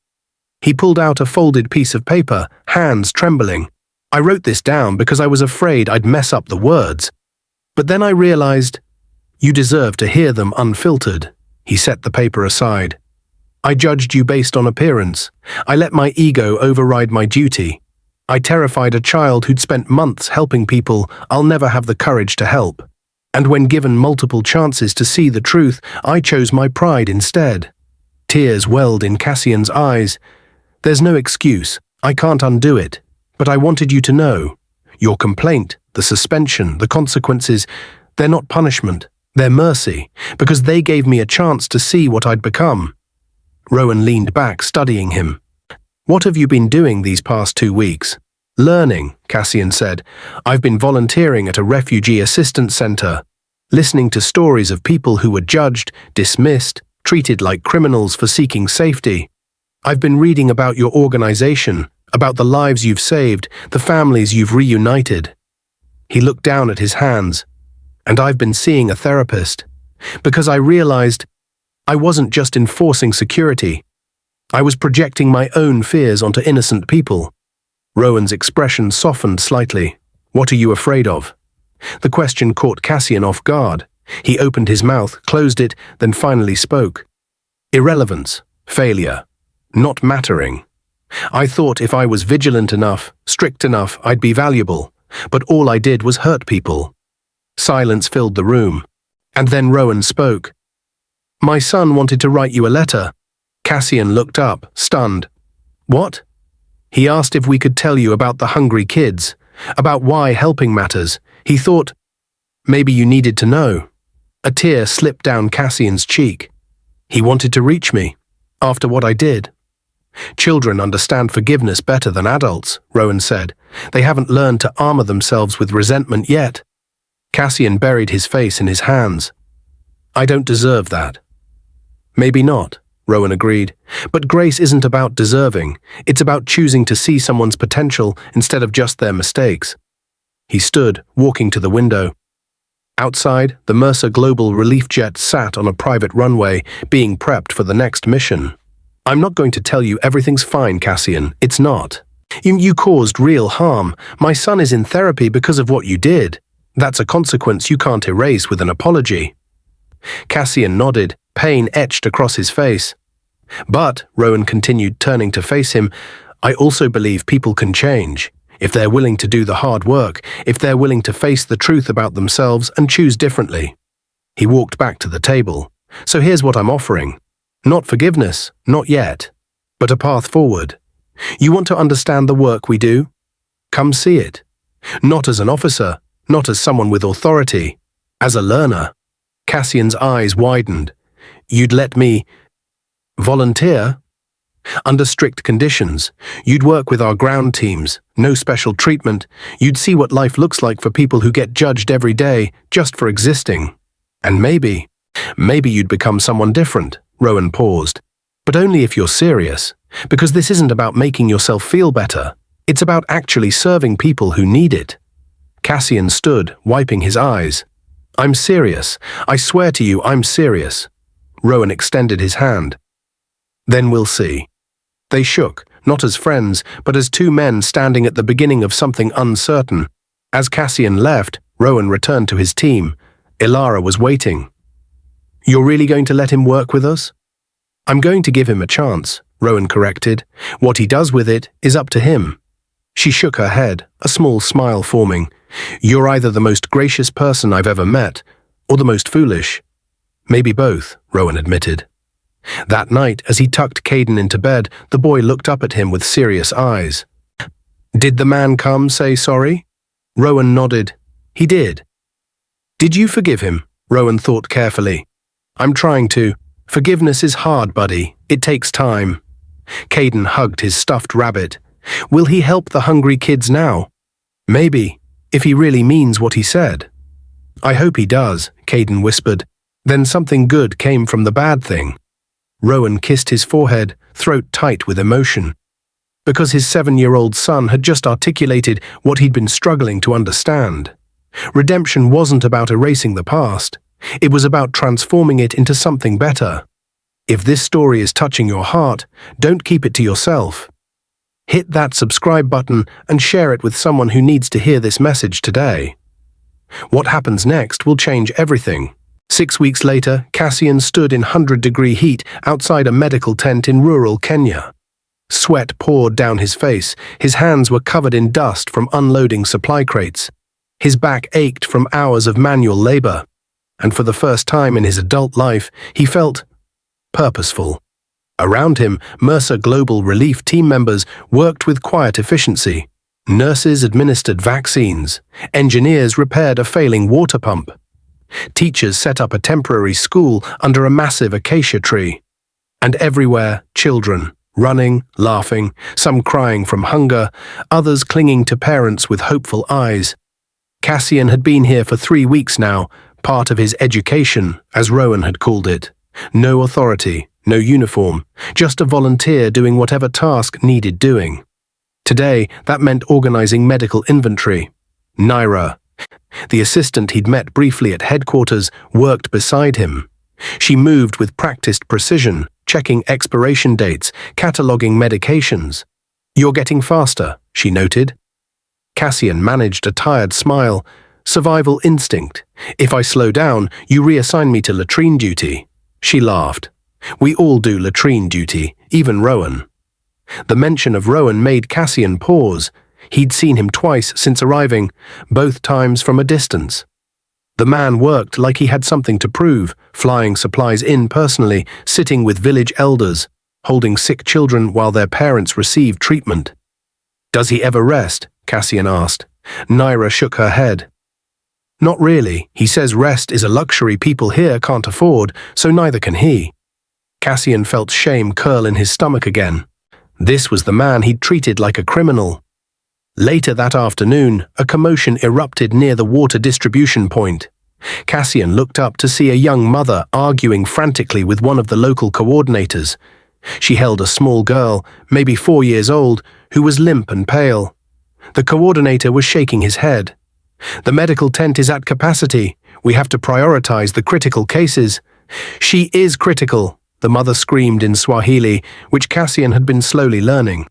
He pulled out a folded piece of paper, hands trembling. I wrote this down because I was afraid I'd mess up the words. But then I realized, you deserve to hear them unfiltered. He set the paper aside. I judged you based on appearance. I let my ego override my duty. I terrified a child who'd spent months helping people I'll never have the courage to help. And when given multiple chances to see the truth, I chose my pride instead. Tears welled in Cassian's eyes. There's no excuse. I can't undo it. But I wanted you to know. Your complaint, the suspension, the consequences, they're not punishment. They're mercy, because they gave me a chance to see what I'd become. Rowan leaned back, studying him. What have you been doing these past 2 weeks? Learning, Cassian said. I've been volunteering at a refugee assistance center, listening to stories of people who were judged, dismissed, treated like criminals for seeking safety. I've been reading about your organization, about the lives you've saved, the families you've reunited. He looked down at his hands. And I've been seeing a therapist. Because I realized I wasn't just enforcing security. I was projecting my own fears onto innocent people. Rowan's expression softened slightly. What are you afraid of? The question caught Cassian off guard. He opened his mouth, closed it, then finally spoke. Irrelevance, failure, not mattering. I thought if I was vigilant enough, strict enough, I'd be valuable, but all I did was hurt people. Silence filled the room, and then Rowan spoke. My son wanted to write you a letter. Cassian looked up, stunned. What? He asked if we could tell you about the hungry kids, about why helping matters. He thought, maybe you needed to know. A tear slipped down Cassian's cheek. He wanted to reach me, after what I did. Children understand forgiveness better than adults, Rowan said. They haven't learned to armor themselves with resentment yet. Cassian buried his face in his hands. I don't deserve that. Maybe not, Rowan agreed. But grace isn't about deserving. It's about choosing to see someone's potential instead of just their mistakes. He stood, walking to the window. Outside, the Mercer Global Relief Jet sat on a private runway, being prepped for the next mission. I'm not going to tell you everything's fine, Cassian. It's not. You caused real harm. My son is in therapy because of what you did. That's a consequence you can't erase with an apology. Cassian nodded, pain etched across his face. But, Rowan continued, turning to face him, I also believe people can change. If they're willing to do the hard work, if they're willing to face the truth about themselves and choose differently. He walked back to the table. So here's what I'm offering. Not forgiveness, not yet, but a path forward. You want to understand the work we do? Come see it. Not as an officer, not as someone with authority, as a learner. Cassian's eyes widened. You'd let me volunteer? Under strict conditions. You'd work with our ground teams, no special treatment. You'd see what life looks like for people who get judged every day just for existing. And maybe you'd become someone different. Rowan paused. But only if you're serious, because this isn't about making yourself feel better. It's about actually serving people who need it. Cassian stood, wiping his eyes. I'm serious. I swear to you, I'm serious. Rowan extended his hand. Then we'll see. They shook, not as friends, but as two men standing at the beginning of something uncertain. As Cassian left, Rowan returned to his team. Ilara was waiting. You're really going to let him work with us? I'm going to give him a chance, Rowan corrected. What he does with it is up to him. She shook her head, a small smile forming. You're either the most gracious person I've ever met, or the most foolish. Maybe both, Rowan admitted. That night, as he tucked Caden into bed, the boy looked up at him with serious eyes. Did the man come say sorry? Rowan nodded. He did. Did you forgive him? Rowan thought carefully. I'm trying to. Forgiveness is hard, buddy. It takes time. Caden hugged his stuffed rabbit. Will he help the hungry kids now? Maybe, if he really means what he said. I hope he does, Caden whispered. Then something good came from the bad thing. Rowan kissed his forehead, throat tight with emotion. Because his 7-year-old son had just articulated what he'd been struggling to understand. Redemption wasn't about erasing the past. It was about transforming it into something better. If this story is touching your heart, don't keep it to yourself. Hit that subscribe button and share it with someone who needs to hear this message today. What happens next will change everything. 6 weeks later, Cassian stood in 100-degree heat outside a medical tent in rural Kenya. Sweat poured down his face, his hands were covered in dust from unloading supply crates. His back ached from hours of manual labor. And for the first time in his adult life, he felt purposeful. Around him, Mercer Global Relief team members worked with quiet efficiency. Nurses administered vaccines. Engineers repaired a failing water pump. Teachers set up a temporary school under a massive acacia tree. And everywhere, children, running, laughing, some crying from hunger, others clinging to parents with hopeful eyes. Cassian had been here for 3 weeks now, part of his education, as Rowan had called it. No authority, no uniform, just a volunteer doing whatever task needed doing. Today, that meant organizing medical inventory. Naira, the assistant he'd met briefly at headquarters, worked beside him. She moved with practiced precision, checking expiration dates, cataloging medications. "You're getting faster," she noted. Cassian managed a tired smile. "Survival instinct. If I slow down, you reassign me to latrine duty." She laughed. "We all do latrine duty, even Rowan." The mention of Rowan made Cassian pause. He'd seen him twice since arriving, both times from a distance. The man worked like he had something to prove, flying supplies in personally, sitting with village elders, holding sick children while their parents received treatment. "Does he ever rest?" Cassian asked. Naira shook her head. "Not really. He says rest is a luxury people here can't afford, so neither can he." Cassian felt shame curl in his stomach again. This was the man he'd treated like a criminal. Later that afternoon, a commotion erupted near the water distribution point. Cassian looked up to see a young mother arguing frantically with one of the local coordinators. She held a small girl, maybe 4 years old, who was limp and pale. The coordinator was shaking his head. "The medical tent is at capacity. We have to prioritize the critical cases." "She is critical," the mother screamed in Swahili, which Cassian had been slowly learning.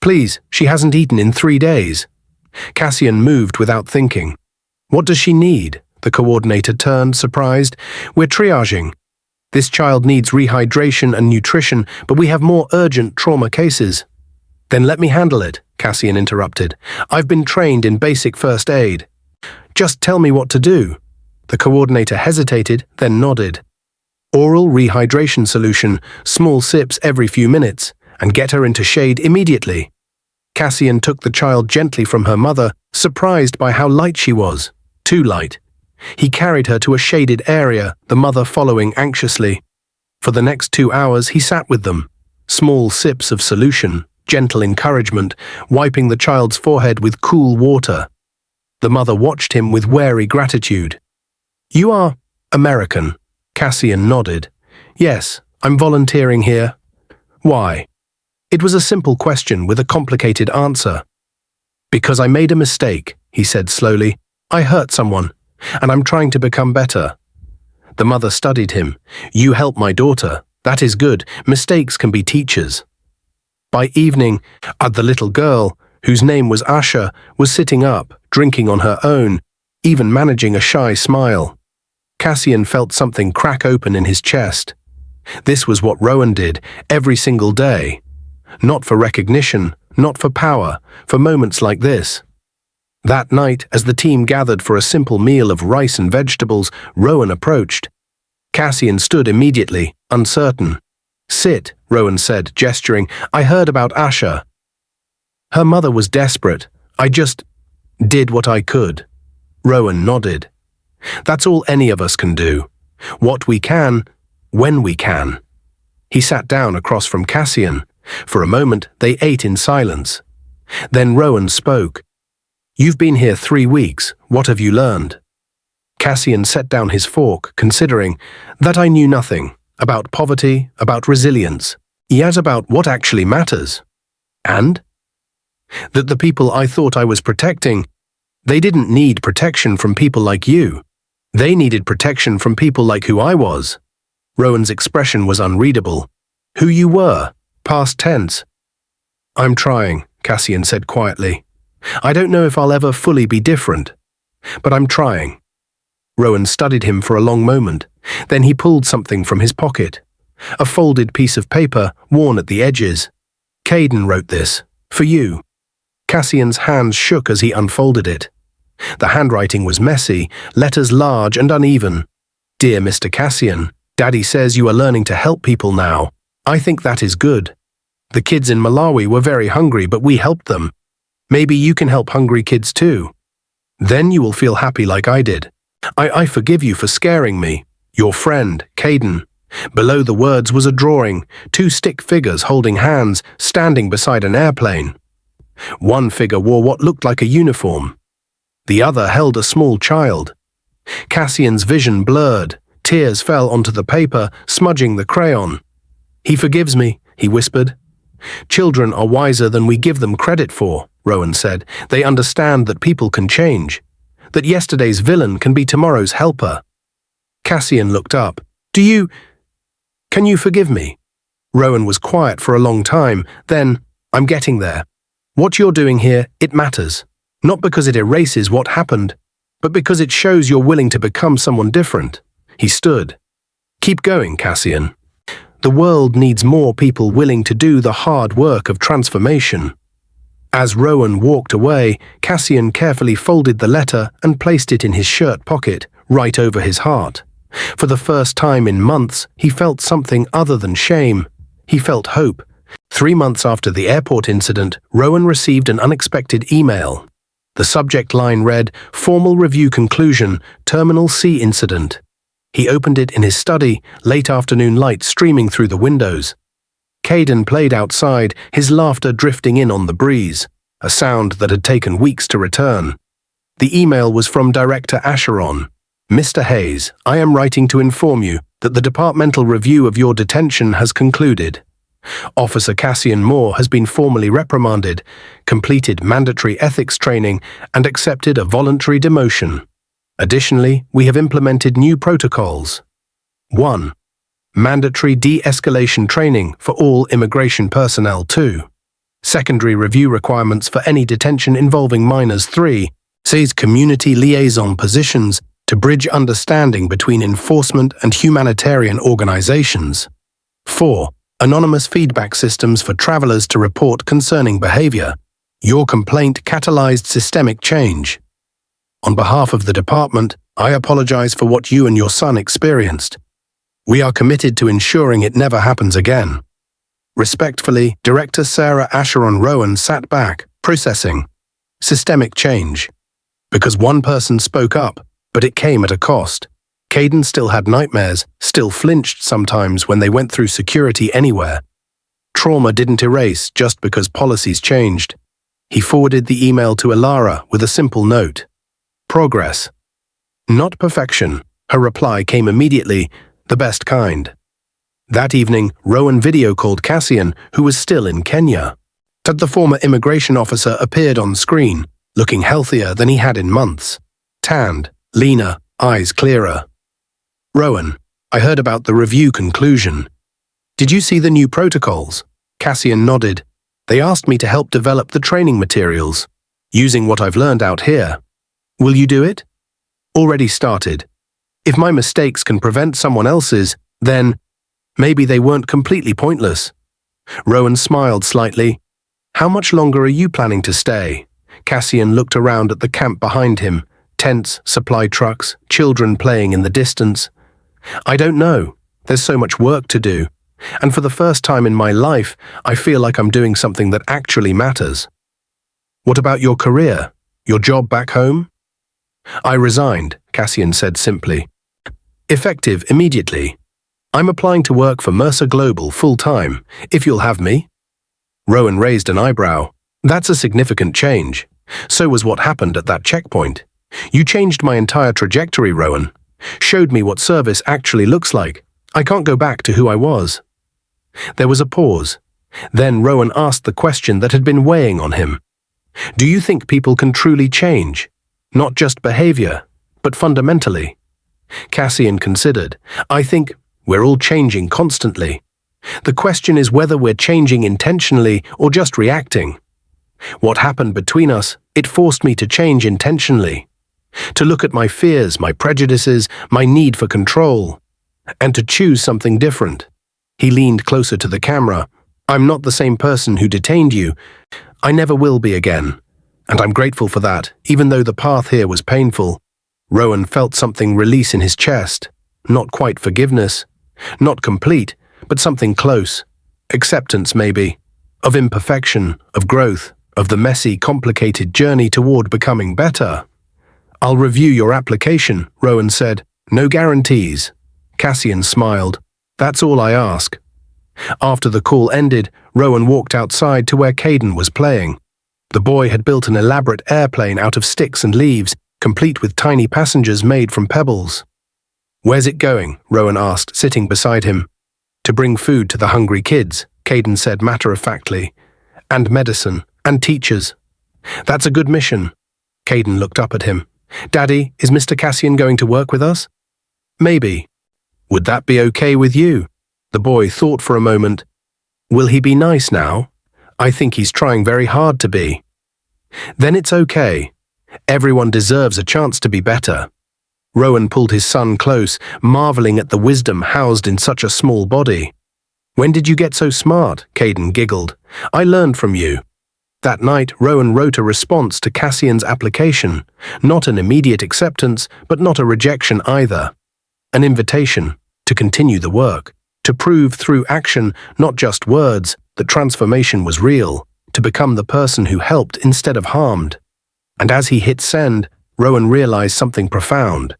"Please, she hasn't eaten in 3 days." Cassian moved without thinking. "What does she need?" The coordinator turned, surprised. "We're triaging. This child needs rehydration and nutrition, but we have more urgent trauma cases." "Then let me handle it," Cassian interrupted. "I've been trained in basic first aid." "Just tell me what to do." The coordinator hesitated, then nodded. "Oral rehydration solution, small sips every few minutes, and get her into shade immediately." Cassian took the child gently from her mother, surprised by how light she was. Too light. He carried her to a shaded area, the mother following anxiously. For the next 2 hours he sat with them. Small sips of solution, gentle encouragement, wiping the child's forehead with cool water. The mother watched him with wary gratitude. "You are American?" Cassian nodded. "Yes, I'm volunteering here." "Why?" It was a simple question with a complicated answer. "Because I made a mistake," he said slowly. "I hurt someone, and I'm trying to become better." The mother studied him. "You help my daughter. That is good. Mistakes can be teachers." By evening, the little girl, whose name was Asha, was sitting up, drinking on her own, even managing a shy smile. Cassian felt something crack open in his chest. This was what Rowan did, every single day. Not for recognition, not for power, for moments like this. That night, as the team gathered for a simple meal of rice and vegetables, Rowan approached. Cassian stood immediately, uncertain. "Sit," Rowan said, gesturing. "I heard about Asha. Her mother was desperate. I just did what I could." Rowan nodded. "That's all any of us can do. What we can, when we can." He sat down across from Cassian. For a moment, they ate in silence. Then Rowan spoke. "You've been here 3 weeks. What have you learned?" Cassian set down his fork, considering that I knew nothing about poverty, about resilience, yet about what actually matters. And that the people I thought I was protecting, they didn't need protection from people like you. They needed protection from people like who I was. Rowan's expression was unreadable. "Who you were, past tense." "I'm trying," Cassian said quietly. "I don't know if I'll ever fully be different, but I'm trying." Rowan studied him for a long moment. Then he pulled something from his pocket. A folded piece of paper, worn at the edges. "Caden wrote this. For you." Cassian's hands shook as he unfolded it. The handwriting was messy, letters large and uneven. "Dear Mr. Cassian, Daddy says you are learning to help people now. I think that is good. The kids in Malawi were very hungry, but we helped them. Maybe you can help hungry kids too. Then you will feel happy like I did. I forgive you for scaring me. Your friend, Caden." Below the words was a drawing, 2 stick figures holding hands, standing beside an airplane. One figure wore what looked like a uniform. The other held a small child. Cassian's vision blurred, Tears fell onto the paper, smudging the crayon. "He forgives me," he whispered. "Children are wiser than we give them credit for," Rowan said. "They understand that people can change, that yesterday's villain can be tomorrow's helper." Cassian looked up. Can you forgive me?" Rowan was quiet for a long time. Then, "I'm getting there. What you're doing here, it matters. Not because it erases what happened, but because it shows you're willing to become someone different." He stood. "Keep going, Cassian. The world needs more people willing to do the hard work of transformation." As Rowan walked away, Cassian carefully folded the letter and placed it in his shirt pocket, right over his heart. For the first time in months, he felt something other than shame. He felt hope. 3 months after the airport incident, Rowan received an unexpected email. The subject line read, "Formal Review Conclusion, Terminal C Incident." He opened it in his study, late afternoon light streaming through the windows. Caden played outside, his laughter drifting in on the breeze, a sound that had taken weeks to return. The email was from Director Acheron. "Mr. Hayes, I am writing to inform you that the departmental review of your detention has concluded. Officer Cassian Moore has been formally reprimanded, completed mandatory ethics training, and accepted a voluntary demotion. Additionally, we have implemented new protocols. 1. Mandatory de-escalation training for all immigration personnel. 2. Secondary review requirements for any detention involving minors. 3. Says community liaison positions to bridge understanding between enforcement and humanitarian organizations. 4. Anonymous feedback systems for travelers to report concerning behavior. Your complaint catalyzed systemic change. On behalf of the department, I apologize for what you and your son experienced. We are committed to ensuring it never happens again. Respectfully, Director Sarah Acheron." Rowan sat back, processing. Systemic change. Because one person spoke up, but it came at a cost. Caden still had nightmares, still flinched sometimes when they went through security anywhere. Trauma didn't erase just because policies changed. He forwarded the email to Alara with a simple note. Progress. Not perfection. Her reply came immediately, the best kind. That evening, Rowan video called Cassian, who was still in Kenya. The former immigration officer appeared on screen, looking healthier than he had in months. Tanned, leaner, eyes clearer. "Rowan, I heard about the review conclusion. Did you see the new protocols?" Cassian nodded. "They asked me to help develop the training materials, using what I've learned out here. Will you do it?" "Already started. If my mistakes can prevent someone else's, then maybe they weren't completely pointless." Rowan smiled slightly. "How much longer are you planning to stay?" Cassian looked around at the camp behind him. Tents, supply trucks, children playing in the distance. "I don't know. There's so much work to do. And for the first time in my life, I feel like I'm doing something that actually matters." "What about your career? Your job back home?" "I resigned," Cassian said simply. "Effective immediately. I'm applying to work for Mercer Global full-time, if you'll have me." Rowan raised an eyebrow. "That's a significant change. So was what happened at that checkpoint. You changed my entire trajectory, Rowan. Showed me what service actually looks like. I can't go back to who I was." There was a pause. Then Rowan asked the question that had been weighing on him. "Do you think people can truly change? Not just behavior, but fundamentally?" Cassian considered. "I think we're all changing constantly. The question is whether we're changing intentionally or just reacting. What happened between us, it forced me to change intentionally. To look at my fears, my prejudices, my need for control, and to choose something different." He leaned closer to the camera. "I'm not the same person who detained you. I never will be again. And I'm grateful for that, even though the path here was painful." Rowan felt something release in his chest. Not quite forgiveness. Not complete, but something close. Acceptance, maybe. Of imperfection, of growth, of the messy, complicated journey toward becoming better. "I'll review your application," Rowan said. "No guarantees." Cassian smiled. "That's all I ask." After the call ended, Rowan walked outside to where Caden was playing. The boy had built an elaborate airplane out of sticks and leaves, complete with tiny passengers made from pebbles. "Where's it going?" Rowan asked, sitting beside him. "To bring food to the hungry kids," Caden said matter-of-factly. "And medicine, and teachers." "That's a good mission." Caden looked up at him. "Daddy, is Mr. Cassian going to work with us?" "Maybe." "Would that be okay with you?" The boy thought for a moment. "Will he be nice now? I think he's trying very hard to be." "Then it's okay. Everyone deserves a chance to be better." Rowan pulled his son close, marveling at the wisdom housed in such a small body. "When did you get so smart?" Caden giggled. "I learned from you." That night, Rowan wrote a response to Cassian's application, not an immediate acceptance, but not a rejection either. An invitation to continue the work, to prove through action, not just words, that transformation was real, to become the person who helped instead of harmed. And as he hit send, Rowan realized something profound.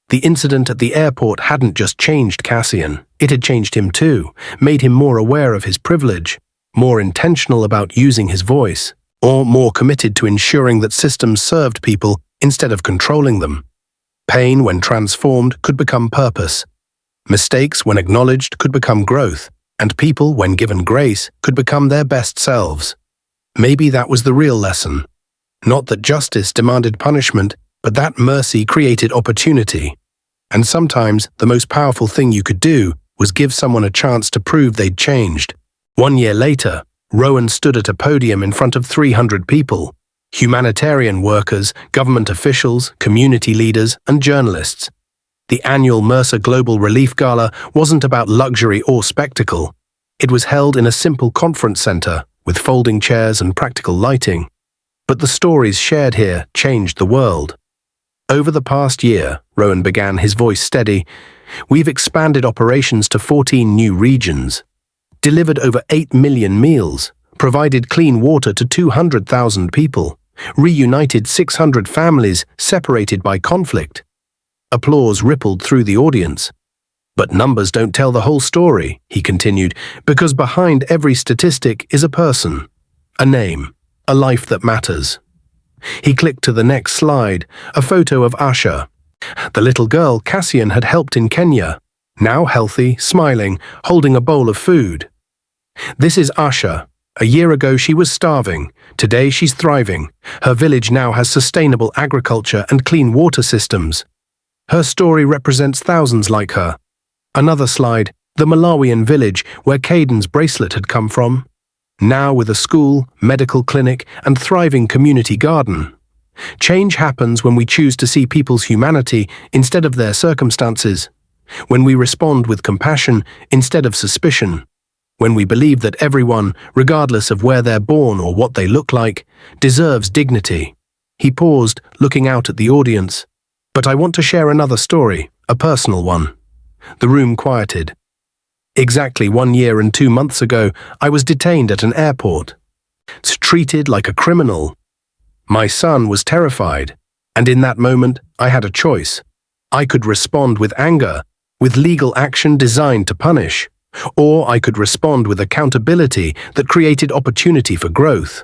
The incident at the airport hadn't just changed Cassian, it had changed him too, made him more aware of his privilege, more intentional about using his voice, or more committed to ensuring that systems served people instead of controlling them. Pain, when transformed, could become purpose. Mistakes, when acknowledged, could become growth, and people, when given grace, could become their best selves. Maybe that was the real lesson. Not that justice demanded punishment, but that mercy created opportunity. And sometimes, the most powerful thing you could do was give someone a chance to prove they'd changed. 1 year later, Rowan stood at a podium in front of 300 people, humanitarian workers, government officials, community leaders, and journalists. The annual Mercer Global Relief Gala wasn't about luxury or spectacle. It was held in a simple conference center, with folding chairs and practical lighting. But the stories shared here changed the world. Over the past year, Rowan began, his voice steady, we've expanded operations to 14 new regions, delivered over 8 million meals, provided clean water to 200,000 people, reunited 600 families separated by conflict. Applause rippled through the audience. "But numbers don't tell the whole story," he continued, "because behind every statistic is a person, a name, a life that matters." He clicked to the next slide, a photo of Asha, the little girl Cassian had helped in Kenya, now healthy, smiling, holding a bowl of food. "This is Asha. A year ago she was starving. Today she's thriving. Her village now has sustainable agriculture and clean water systems. Her story represents thousands like her." Another slide, the Malawian village where Caden's bracelet had come from, now with a school, medical clinic, and thriving community garden. Change happens when we choose to see people's humanity instead of their circumstances, when we respond with compassion instead of suspicion, when we believe that everyone, regardless of where they're born or what they look like, deserves dignity. He paused, looking out at the audience. "But I want to share another story, a personal one." The room quieted. "Exactly 1 year and 2 months ago, I was detained at an airport. Treated like a criminal. My son was terrified, and in that moment, I had a choice. I could respond with anger, with legal action designed to punish, or I could respond with accountability that created opportunity for growth."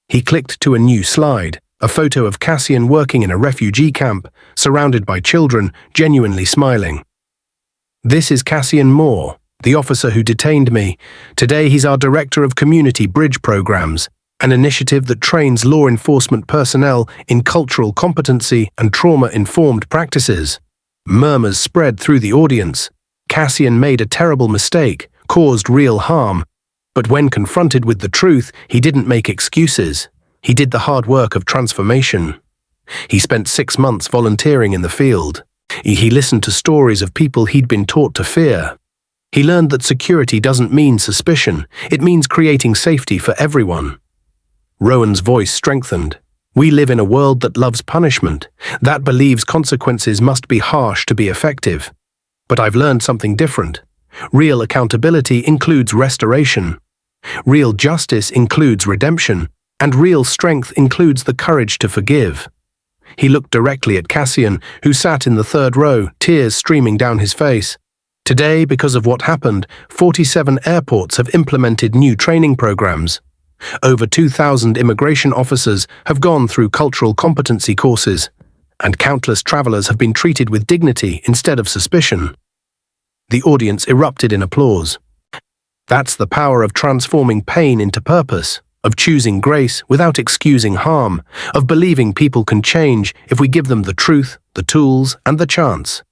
He clicked to a new slide, a photo of Cassian working in a refugee camp, surrounded by children, genuinely smiling. "This is Cassian Moore, the officer who detained me. Today he's our Director of Community Bridge Programs, an initiative that trains law enforcement personnel in cultural competency and trauma-informed practices." Murmurs spread through the audience. Cassian made a terrible mistake, caused real harm. But when confronted with the truth, he didn't make excuses. He did the hard work of transformation. He spent 6 months volunteering in the field. He listened to stories of people he'd been taught to fear. He learned that security doesn't mean suspicion, it means creating safety for everyone. Rowan's voice strengthened. "We live in a world that loves punishment, that believes consequences must be harsh to be effective. But I've learned something different. Real accountability includes restoration. Real justice includes redemption, and real strength includes the courage to forgive." He looked directly at Cassian, who sat in the third row, tears streaming down his face. "Today, because of what happened, 47 airports have implemented new training programs. Over 2,000 immigration officers have gone through cultural competency courses, and countless travelers have been treated with dignity instead of suspicion. The audience erupted in applause. That's the power of transforming pain into purpose, of choosing grace without excusing harm, of believing people can change if we give them the truth, the tools, and the chance.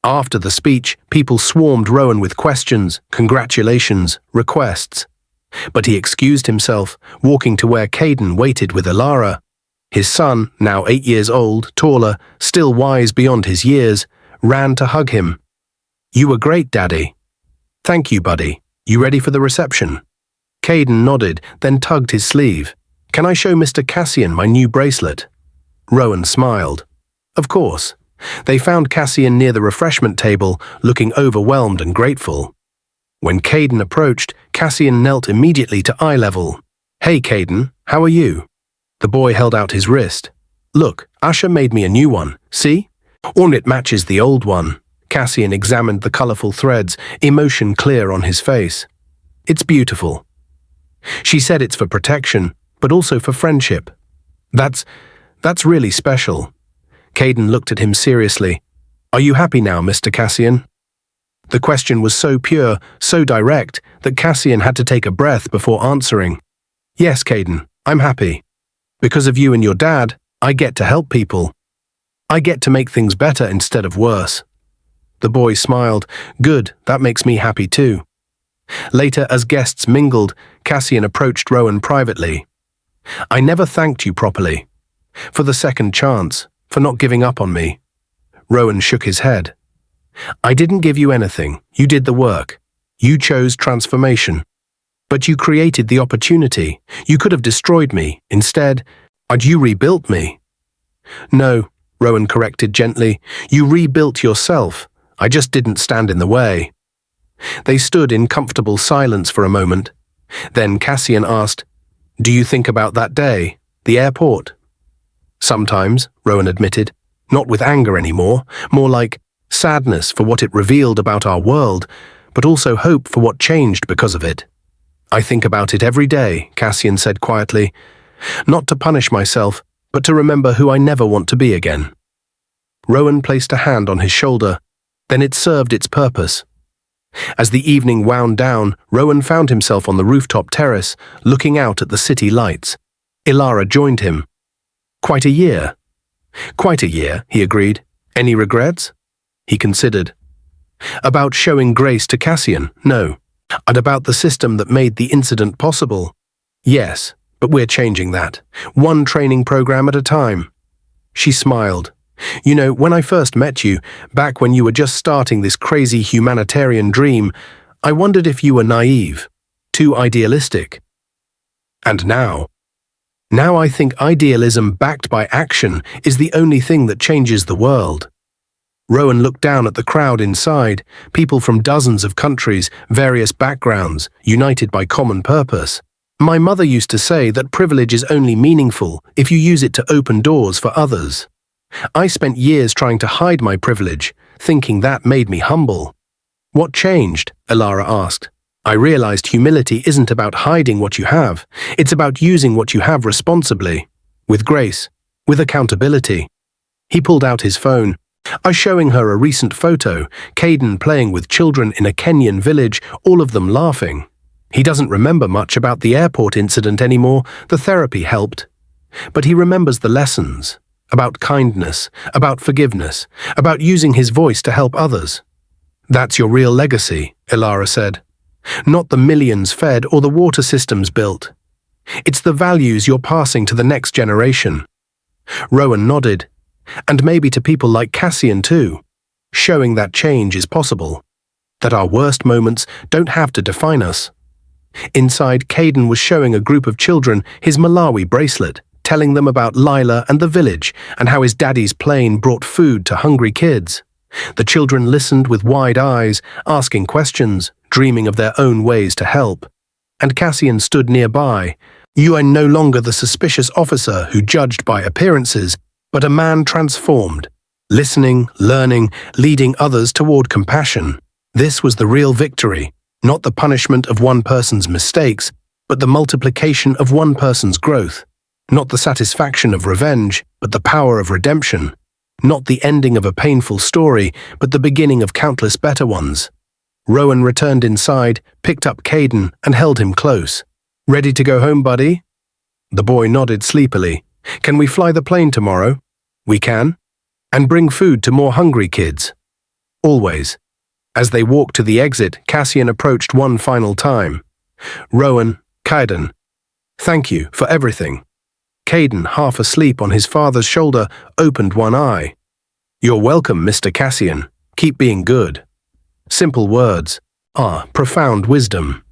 After the speech, people swarmed Rowan with questions, congratulations, requests. But he excused himself, walking to where Caden waited with Ilara. His son, now 8 years old, taller, still wise beyond his years, ran to hug him. "You were great, Daddy." "Thank you, buddy. You ready for the reception?" Caden nodded, then tugged his sleeve. "Can I show Mr. Cassian my new bracelet?" Rowan smiled. Of course. They found Cassian near the refreshment table, looking overwhelmed and grateful. When Caden approached, Cassian knelt immediately to eye level. "Hey, Caden, how are you?" The boy held out his wrist. "Look, Usher made me a new one. See? And it matches the old one." Cassian examined the colorful threads, emotion clear on his face. "It's beautiful." She said it's for protection, but also for friendship. That's really special." Caden looked at him seriously. "Are you happy now, Mr. Cassian?" The question was so pure, so direct, that Cassian had to take a breath before answering. "Yes, Caden, I'm happy. Because of you and your dad, I get to help people. I get to make things better instead of worse." The boy smiled. "Good, that makes me happy too." Later, as guests mingled, Cassian approached Rowan privately. "I never thanked you properly. For the second chance, for not giving up on me." Rowan shook his head. "I didn't give you anything. You did the work. You chose transformation. But you created the opportunity. You could have destroyed me. Instead, you rebuilt me." "No," Rowan corrected gently. "You rebuilt yourself. I just didn't stand in the way." They stood in comfortable silence for a moment. Then Cassian asked, "Do you think about that day, the airport?" "Sometimes," Rowan admitted. "Not with anger anymore, more like sadness for what it revealed about our world, but also hope for what changed because of it." "I think about it every day," Cassian said quietly. "Not to punish myself, but to remember who I never want to be again." Rowan placed a hand on his shoulder. Then it served its purpose. As the evening wound down, Rowan found himself on the rooftop terrace, looking out at the city lights. Ilara joined him. "Quite a year." "Quite a year," he agreed. "Any regrets?" He considered. "About showing grace to Cassian? No. And about the system that made the incident possible? Yes, but we're changing that. One training program at a time." She smiled. "You know, when I first met you, back when you were just starting this crazy humanitarian dream, I wondered if you were naive, too idealistic. And now I think idealism backed by action is the only thing that changes the world." Rowan looked down at the crowd inside, people from dozens of countries, various backgrounds, united by common purpose. "My mother used to say that privilege is only meaningful if you use it to open doors for others. I spent years trying to hide my privilege, thinking that made me humble." "What changed?" Ilara asked. "I realized humility isn't about hiding what you have. It's about using what you have responsibly, with grace, with accountability." He pulled out his phone. Showing her a recent photo, Caden playing with children in a Kenyan village, all of them laughing. He doesn't remember much about the airport incident anymore. The therapy helped. But he remembers the lessons. About kindness, about forgiveness, about using his voice to help others. "That's your real legacy," Ilara said. "Not the millions fed or the water systems built. It's the values you're passing to the next generation." Rowan nodded. "And maybe to people like Cassian too. Showing that change is possible. That our worst moments don't have to define us." Inside, Caden was showing a group of children his Malawi bracelet, telling them about Lila and the village and how his daddy's plane brought food to hungry kids. The children listened with wide eyes, asking questions, dreaming of their own ways to help. And Cassian stood nearby. "You are no longer the suspicious officer who judged by appearances, but a man transformed, listening, learning, leading others toward compassion. This was the real victory, not the punishment of one person's mistakes, but the multiplication of one person's growth. Not the satisfaction of revenge, but the power of redemption. Not the ending of a painful story, but the beginning of countless better ones. Rowan returned inside, picked up Caden, and held him close. Ready to go home, buddy? The boy nodded sleepily. Can we fly the plane tomorrow? We can. And bring food to more hungry kids. Always. As they walked to the exit, Cassian approached one final time. Rowan, Caden, thank you for everything. Caden, half asleep on his father's shoulder, opened one eye. You're welcome, Mr. Cassian. Keep being good. Simple words. Profound wisdom.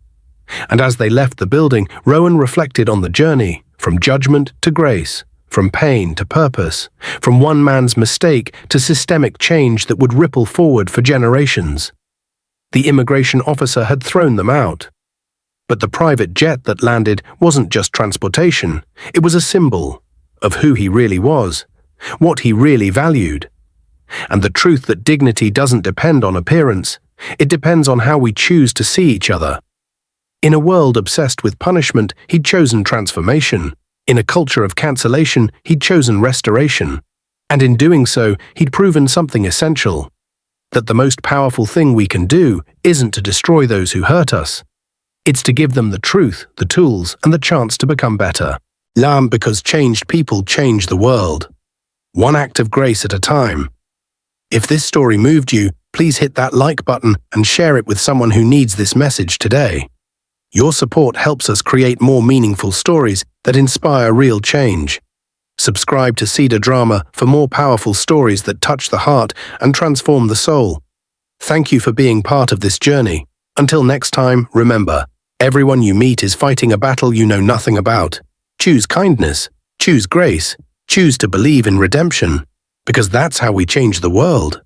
And as they left the building, Rowan reflected on the journey, from judgment to grace, from pain to purpose, from one man's mistake to systemic change that would ripple forward for generations. The immigration officer had thrown them out. But the private jet that landed wasn't just transportation, it was a symbol of who he really was, what he really valued. And the truth that dignity doesn't depend on appearance, it depends on how we choose to see each other. In a world obsessed with punishment, he'd chosen transformation. In a culture of cancellation, he'd chosen restoration. And in doing so, he'd proven something essential. That the most powerful thing we can do isn't to destroy those who hurt us. It's to give them the truth, the tools, and the chance to become better. Because changed people change the world. One act of grace at a time. If this story moved you, please hit that like button and share it with someone who needs this message today. Your support helps us create more meaningful stories that inspire real change. Subscribe to Cedar Drama for more powerful stories that touch the heart and transform the soul. Thank you for being part of this journey. Until next time, remember, everyone you meet is fighting a battle you know nothing about. Choose kindness, choose grace, choose to believe in redemption, because that's how we change the world.